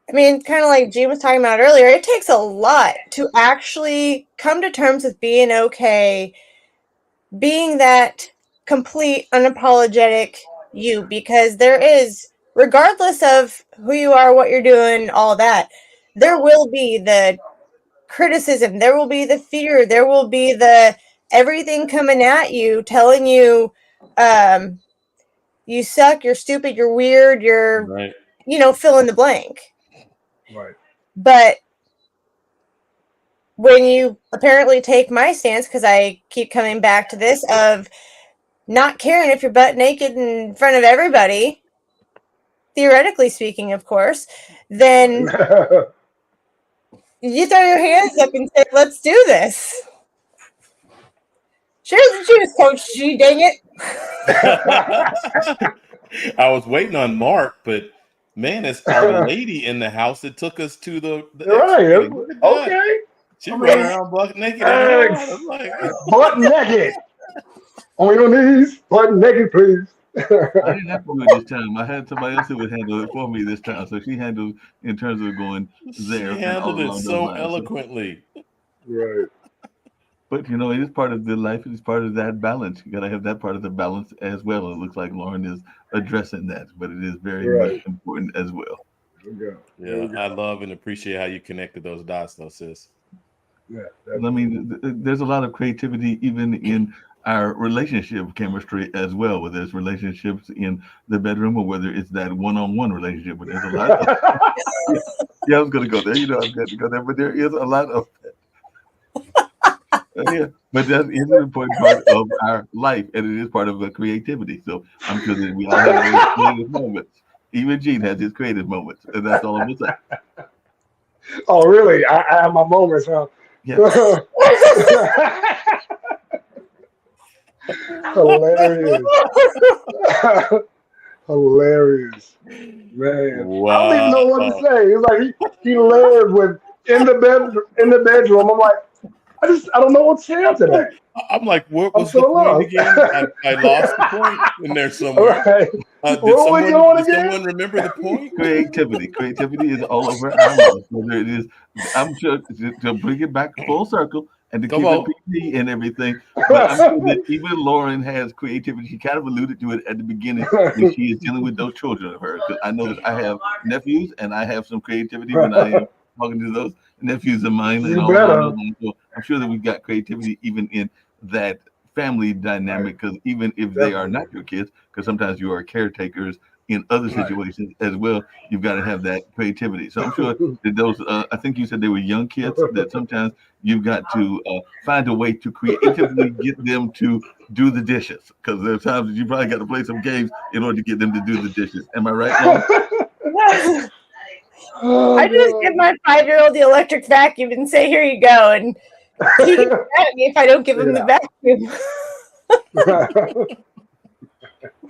[SPEAKER 2] I mean, kind of like Jean was talking about earlier, it takes a lot to actually come to terms with being okay, being that complete, unapologetic you, because there is, regardless of who you are, what you're doing, all that, there will be the criticism, there will be the fear, there will be the everything coming at you, telling you, you suck, you're stupid, you're weird, you're,
[SPEAKER 1] Right.
[SPEAKER 2] fill in the blank.
[SPEAKER 3] Right.
[SPEAKER 2] But when you apparently take my stance, because I keep coming back to this, of not caring if you're butt naked in front of everybody, theoretically speaking, of course, then you throw your hands up and say, let's do this. Share the juice, Coach G, dang it.
[SPEAKER 1] I was waiting on Mark, but man, it's our lady in the house that took us to the
[SPEAKER 3] Right.
[SPEAKER 1] X-rating. Look at that.
[SPEAKER 3] Okay.
[SPEAKER 1] She running around butt naked in the house. I'm like,
[SPEAKER 3] butt naked. On your knees, butt naked, please.
[SPEAKER 4] I didn't have to do it this time. I had somebody else who would handle it for me this time. So she handled in terms of going
[SPEAKER 1] She
[SPEAKER 4] there and all
[SPEAKER 1] handled it
[SPEAKER 4] along those
[SPEAKER 1] so
[SPEAKER 4] lines. So,
[SPEAKER 1] eloquently.
[SPEAKER 3] Right.
[SPEAKER 4] but it is part of the life. It is part of that balance. You got to have that part of the balance as well. It looks like Lauren is addressing that, but it is very much
[SPEAKER 3] Right.
[SPEAKER 4] important as well.
[SPEAKER 3] There we go. There
[SPEAKER 1] Yeah,
[SPEAKER 3] we
[SPEAKER 1] I
[SPEAKER 3] go.
[SPEAKER 1] love and appreciate how you connected those dots, though, sis.
[SPEAKER 3] Yeah.
[SPEAKER 4] I
[SPEAKER 3] Definitely.
[SPEAKER 4] mean, there's a lot of creativity even in our relationship chemistry as well, whether it's relationships in the bedroom or whether it's that one-on-one relationship. But there's a lot of yeah, yeah, I was going to go there. I was going to go there, but there is a lot of yeah. But that is an important part of our life, and it is part of the creativity. So I'm sure that we all have those creative moments. Even Gene has his creative moments, and that's all I'm gonna say.
[SPEAKER 3] Oh, really? I have my moments, huh?
[SPEAKER 4] Yeah.
[SPEAKER 3] Hilarious. Hilarious. Man. I don't even know what to
[SPEAKER 1] Wow.
[SPEAKER 3] say. It's like he lived with in the bedroom. I'm like, I don't know what to say after that.
[SPEAKER 1] I'm like, what
[SPEAKER 3] I'm
[SPEAKER 1] was the
[SPEAKER 3] so
[SPEAKER 1] point
[SPEAKER 3] lost.
[SPEAKER 1] again? I lost the point in there
[SPEAKER 3] All
[SPEAKER 1] somewhere.
[SPEAKER 3] right.
[SPEAKER 1] Did
[SPEAKER 3] Where were we going
[SPEAKER 1] did
[SPEAKER 3] again?
[SPEAKER 1] someone remember the point?
[SPEAKER 4] Creativity is all over our lives. Whether it is, I'm sure to bring it back full circle and to
[SPEAKER 1] Come
[SPEAKER 4] keep it
[SPEAKER 1] on.
[SPEAKER 4] PG and everything. But I'm sure that even Lauren has creativity. She kind of alluded to it at the beginning when she is dealing with those children of hers. Because I know that I have nephews and I have some creativity when I am talking to those nephews of mine and
[SPEAKER 3] You
[SPEAKER 4] all along
[SPEAKER 3] better.
[SPEAKER 4] those lines. So I'm sure that we've got creativity even in that family
[SPEAKER 3] Right.
[SPEAKER 4] dynamic. Because even if they are
[SPEAKER 3] Definitely.
[SPEAKER 4] not your kids, because sometimes you are caretakers in other
[SPEAKER 3] Right.
[SPEAKER 4] situations as well, you've got to have that creativity. So I'm sure that those, I think you said they were young kids, that sometimes you've got to find a way to creatively get them to do the dishes. Because there are times that you probably got to play some games in order to get them to do the dishes. Am I right, Lauren?
[SPEAKER 3] Oh
[SPEAKER 2] I just give my 5-year-old the electric vacuum and say, "Here you go," and he gets
[SPEAKER 3] God.
[SPEAKER 2] mad at me if I don't give him the vacuum.
[SPEAKER 3] Yeah.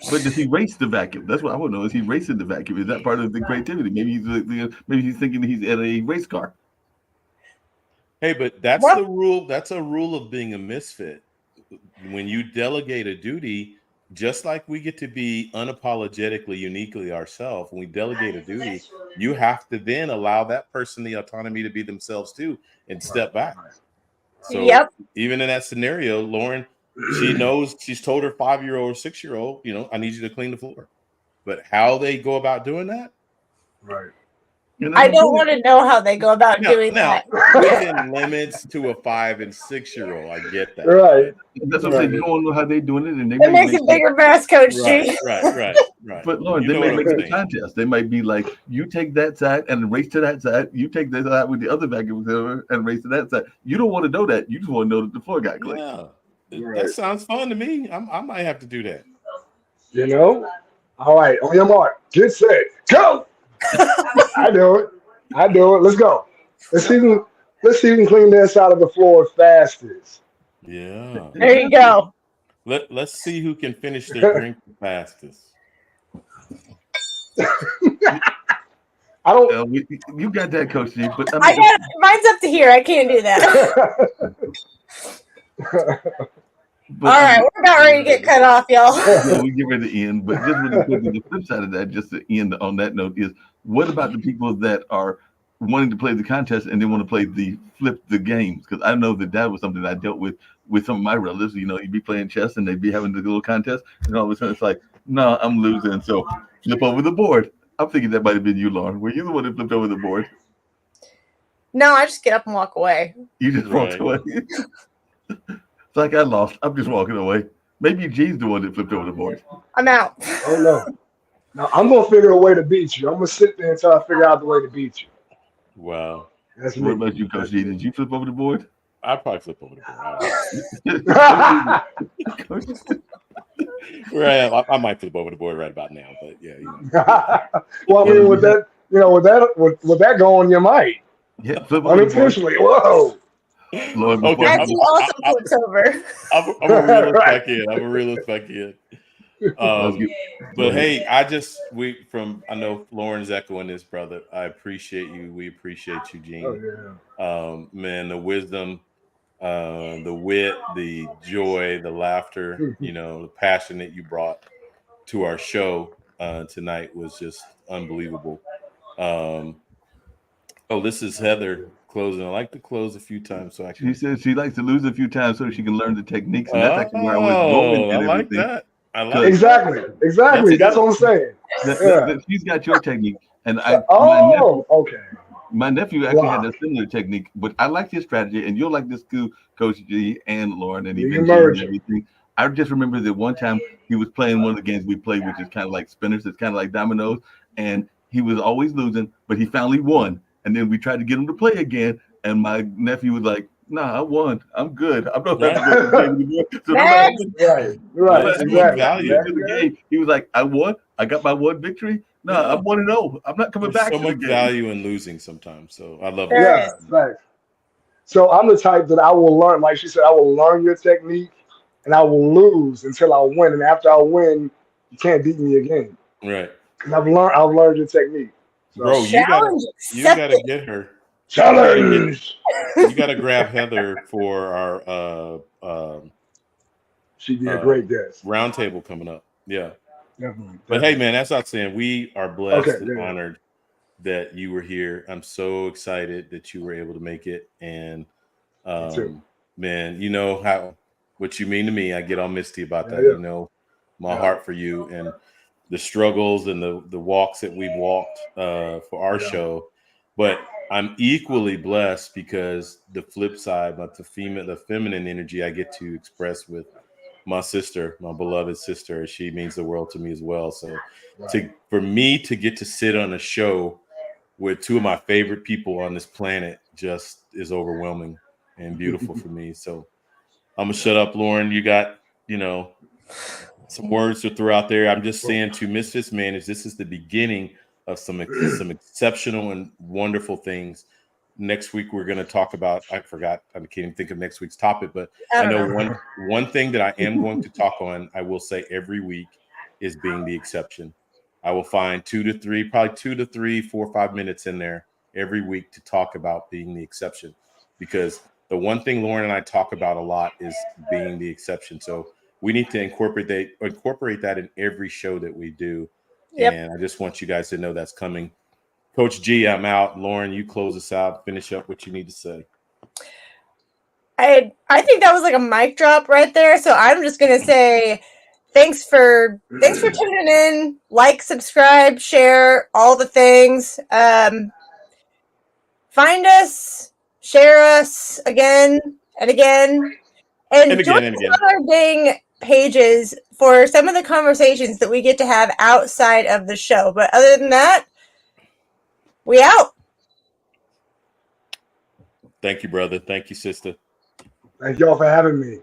[SPEAKER 4] But does he race the vacuum? That's what I want to know. Is he racing the vacuum? Is that part of the creativity? Maybe he's thinking he's at a race car.
[SPEAKER 1] Hey, but that's
[SPEAKER 2] Well,
[SPEAKER 1] the rule. That's a rule of being a misfit. When you delegate a duty, just like we get to be unapologetically, uniquely ourselves, when we delegate a duty, you have to then allow that person the autonomy to be themselves too and
[SPEAKER 3] Right.
[SPEAKER 1] step back.
[SPEAKER 3] Right.
[SPEAKER 1] So
[SPEAKER 2] yep.
[SPEAKER 1] even in that scenario, Lauren, she knows, she's told her 5-year-old or 6-year-old, I need you to clean the floor. But how they go about doing that?
[SPEAKER 3] Right.
[SPEAKER 4] And that's
[SPEAKER 2] I
[SPEAKER 4] what I'm
[SPEAKER 2] don't
[SPEAKER 4] saying.
[SPEAKER 2] want to know how they go about doing
[SPEAKER 1] Now
[SPEAKER 2] that.
[SPEAKER 1] within limits to a 5 and 6-year-old. I get that.
[SPEAKER 3] Right.
[SPEAKER 4] That's what I'm saying.
[SPEAKER 3] Right.
[SPEAKER 4] You don't want to know how they're doing it, and they
[SPEAKER 2] It
[SPEAKER 4] may
[SPEAKER 2] makes
[SPEAKER 4] make
[SPEAKER 2] a bigger mess, Coach
[SPEAKER 1] Right,
[SPEAKER 2] G.
[SPEAKER 1] right.
[SPEAKER 4] But Lauren,
[SPEAKER 1] You
[SPEAKER 4] they
[SPEAKER 1] know
[SPEAKER 4] may
[SPEAKER 1] what I'm
[SPEAKER 4] make it a
[SPEAKER 1] saying.
[SPEAKER 4] contest. They might be like, you take that side and race to that side. You take that side with the other vacuum cleaner and race to that side. You don't want to know that. You just want to know that the floor got clean.
[SPEAKER 1] Yeah. That
[SPEAKER 3] Right.
[SPEAKER 1] sounds fun to me. I might have to do that.
[SPEAKER 3] You know? All right. On your mark. Get set. Go. I do it. I do it. Let's go. Let's see who let's see who can clean their side of the floor fastest.
[SPEAKER 1] Yeah.
[SPEAKER 2] There you
[SPEAKER 4] Exactly.
[SPEAKER 2] go.
[SPEAKER 1] Let's see who can finish their drink the fastest.
[SPEAKER 3] I don't
[SPEAKER 4] You got that, Coach G. But I
[SPEAKER 2] I
[SPEAKER 4] mean,
[SPEAKER 2] got mine's up to here. I can't do that.
[SPEAKER 4] but
[SPEAKER 2] All
[SPEAKER 4] I
[SPEAKER 2] right,
[SPEAKER 4] mean,
[SPEAKER 2] we're about ready to get cut off, y'all.
[SPEAKER 4] yeah, we get ready to end. But just really quickly, the flip side of that, just to end on that note, is what about the people that are wanting to play the contest and they want to play the flip the games? Because I know that was something I dealt with some of my relatives. You'd be playing chess and they'd be having the little contest, and all of a sudden it's like, no, I'm losing, so flip over the board. I'm thinking that might have been you, Lauren. Were you the one that flipped over the board?
[SPEAKER 2] No, I just get up and walk away.
[SPEAKER 4] You just walked
[SPEAKER 1] Right.
[SPEAKER 4] away. It's like I lost. I'm just walking away. Maybe G's the one that flipped over the board.
[SPEAKER 2] I'm out.
[SPEAKER 3] Oh no. Now I'm gonna figure a way to beat you. I'm gonna sit there until I figure out the way to beat you.
[SPEAKER 1] Wow.
[SPEAKER 3] That's
[SPEAKER 4] What
[SPEAKER 3] me.
[SPEAKER 4] about you, Coach G? Did you flip over the board?
[SPEAKER 1] I'd probably flip over the board. I don't know. Right. I might flip over the board right about now, but yeah,
[SPEAKER 3] Well, I mean, with that, with that going, you might
[SPEAKER 4] Yeah, flip over the board.
[SPEAKER 3] unintentionally. Whoa.
[SPEAKER 4] Lord,
[SPEAKER 1] Okay,
[SPEAKER 2] As he also flips over.
[SPEAKER 1] I'm a realist
[SPEAKER 3] Right.
[SPEAKER 1] back in. I'm a realist back in.
[SPEAKER 4] Let's get- go
[SPEAKER 1] But
[SPEAKER 4] ahead.
[SPEAKER 1] hey, I know Lauren's echoing this, brother. I appreciate you. We appreciate you,
[SPEAKER 3] Oh
[SPEAKER 1] Gene.
[SPEAKER 3] yeah.
[SPEAKER 1] Man, the wisdom, The wit, the joy, the laughter, the passion that you brought to our show tonight was just unbelievable. Um, oh, this is Heather closing. I like to close a few times so I
[SPEAKER 4] She
[SPEAKER 1] can.
[SPEAKER 4] says she likes to lose a few times so she can learn the techniques, and that's actually where I was going
[SPEAKER 1] Oh, I
[SPEAKER 4] and
[SPEAKER 1] like
[SPEAKER 4] everything.
[SPEAKER 1] that. I like
[SPEAKER 4] Because
[SPEAKER 1] that.
[SPEAKER 3] Exactly.
[SPEAKER 1] That's
[SPEAKER 3] Exactly. That's
[SPEAKER 1] good.
[SPEAKER 3] what I'm saying. Yeah.
[SPEAKER 4] she's got your technique, and
[SPEAKER 3] So,
[SPEAKER 4] my nephew,
[SPEAKER 3] oh, okay.
[SPEAKER 4] actually had a
[SPEAKER 3] Block.
[SPEAKER 4] similar technique, but I like his strategy, and you'll like this too, Coach G and Lauren, and
[SPEAKER 3] We
[SPEAKER 4] even
[SPEAKER 3] can
[SPEAKER 4] Gene and
[SPEAKER 3] merge them.
[SPEAKER 4] everything. I just remember that one time he was playing one of the games we played, which is kind of like spinners, it's kind of like dominoes, and he was always losing, but he finally won. And then we tried to get him to play again, and my nephew was like, "Nah, I won. I'm good. I don't have to
[SPEAKER 1] Right.
[SPEAKER 4] go to the game anymore." So
[SPEAKER 2] Next.
[SPEAKER 3] Right.
[SPEAKER 1] Yeah,
[SPEAKER 3] Right.
[SPEAKER 1] that's
[SPEAKER 4] nobody
[SPEAKER 1] good
[SPEAKER 3] Exactly.
[SPEAKER 4] got
[SPEAKER 1] value.
[SPEAKER 4] into the
[SPEAKER 3] Exactly.
[SPEAKER 4] game. He was like, "I won. I got my one victory. No,
[SPEAKER 1] Yeah.
[SPEAKER 4] I'm 1-0. I'm not coming
[SPEAKER 1] There's
[SPEAKER 4] back
[SPEAKER 1] so
[SPEAKER 4] to the
[SPEAKER 1] much
[SPEAKER 4] game."
[SPEAKER 1] value in losing sometimes. So I love that.
[SPEAKER 2] There
[SPEAKER 3] Yeah.
[SPEAKER 2] is.
[SPEAKER 3] Right. So I'm the type that I will learn, like she said, I will learn your technique and I will lose until I win. And after I win, you can't beat me again.
[SPEAKER 1] Right.
[SPEAKER 3] Because I've learned your technique. So
[SPEAKER 1] Bro,
[SPEAKER 2] Challenge
[SPEAKER 1] you gotta
[SPEAKER 2] accepted.
[SPEAKER 1] get her. You gotta get
[SPEAKER 3] challenge.
[SPEAKER 1] you gotta grab Heather for our
[SPEAKER 3] She'd be a
[SPEAKER 1] uh
[SPEAKER 3] great guest.
[SPEAKER 1] roundtable coming up. Yeah.
[SPEAKER 3] Definitely.
[SPEAKER 1] But hey
[SPEAKER 3] Definitely.
[SPEAKER 1] man, that's not saying we are
[SPEAKER 3] Okay.
[SPEAKER 1] blessed and
[SPEAKER 3] There you
[SPEAKER 1] honored that you were here. I'm so excited that you were able to make it. And
[SPEAKER 3] go. Me too.
[SPEAKER 1] man, you know how what you mean to me. I get all misty about
[SPEAKER 3] Yeah.
[SPEAKER 1] that.
[SPEAKER 3] Yeah.
[SPEAKER 1] You know, my
[SPEAKER 3] Yeah.
[SPEAKER 1] heart for you and the struggles and the walks that we've walked for our
[SPEAKER 3] Yeah.
[SPEAKER 1] show. But I'm equally blessed because the flip side, but the feminine energy I get to express with my sister, my beloved sister, she means the world to me as well. So
[SPEAKER 3] Right.
[SPEAKER 1] for me to get to sit on a show with two of my favorite people on this planet just is overwhelming and beautiful for me. So I'm gonna shut up, Lauren. You got, some words to throw out there. I'm just
[SPEAKER 3] Well,
[SPEAKER 1] saying to Misfits Managed, this is the beginning of some exceptional and wonderful things. Next week we're going to talk about. I forgot. I can't even think of next week's topic, but
[SPEAKER 2] I
[SPEAKER 1] I
[SPEAKER 2] don't
[SPEAKER 1] know
[SPEAKER 2] know.
[SPEAKER 1] one thing that I am going to talk on. I will say every week is being the exception. I will find 4 or 5 minutes in there every week to talk about being the exception, because the one thing Lauren and I talk about a lot is being the exception. So we need to incorporate that in every show that we do.
[SPEAKER 2] Yep.
[SPEAKER 1] And I just want you guys to know that's coming. Coach G, I'm out. Lauren, you close us out. Finish up what you need to say.
[SPEAKER 2] I think that was like a mic drop right there. So I'm just gonna say thanks for tuning in. Like, subscribe, share, all the things. Find us, share us again and again,
[SPEAKER 1] And
[SPEAKER 2] and join
[SPEAKER 1] again and
[SPEAKER 2] us
[SPEAKER 1] again.
[SPEAKER 2] on our dang pages for some of the conversations that we get to have outside of the show. But other than that, we out.
[SPEAKER 1] Thank you, brother. Thank you, sister.
[SPEAKER 3] thank y'all for having me.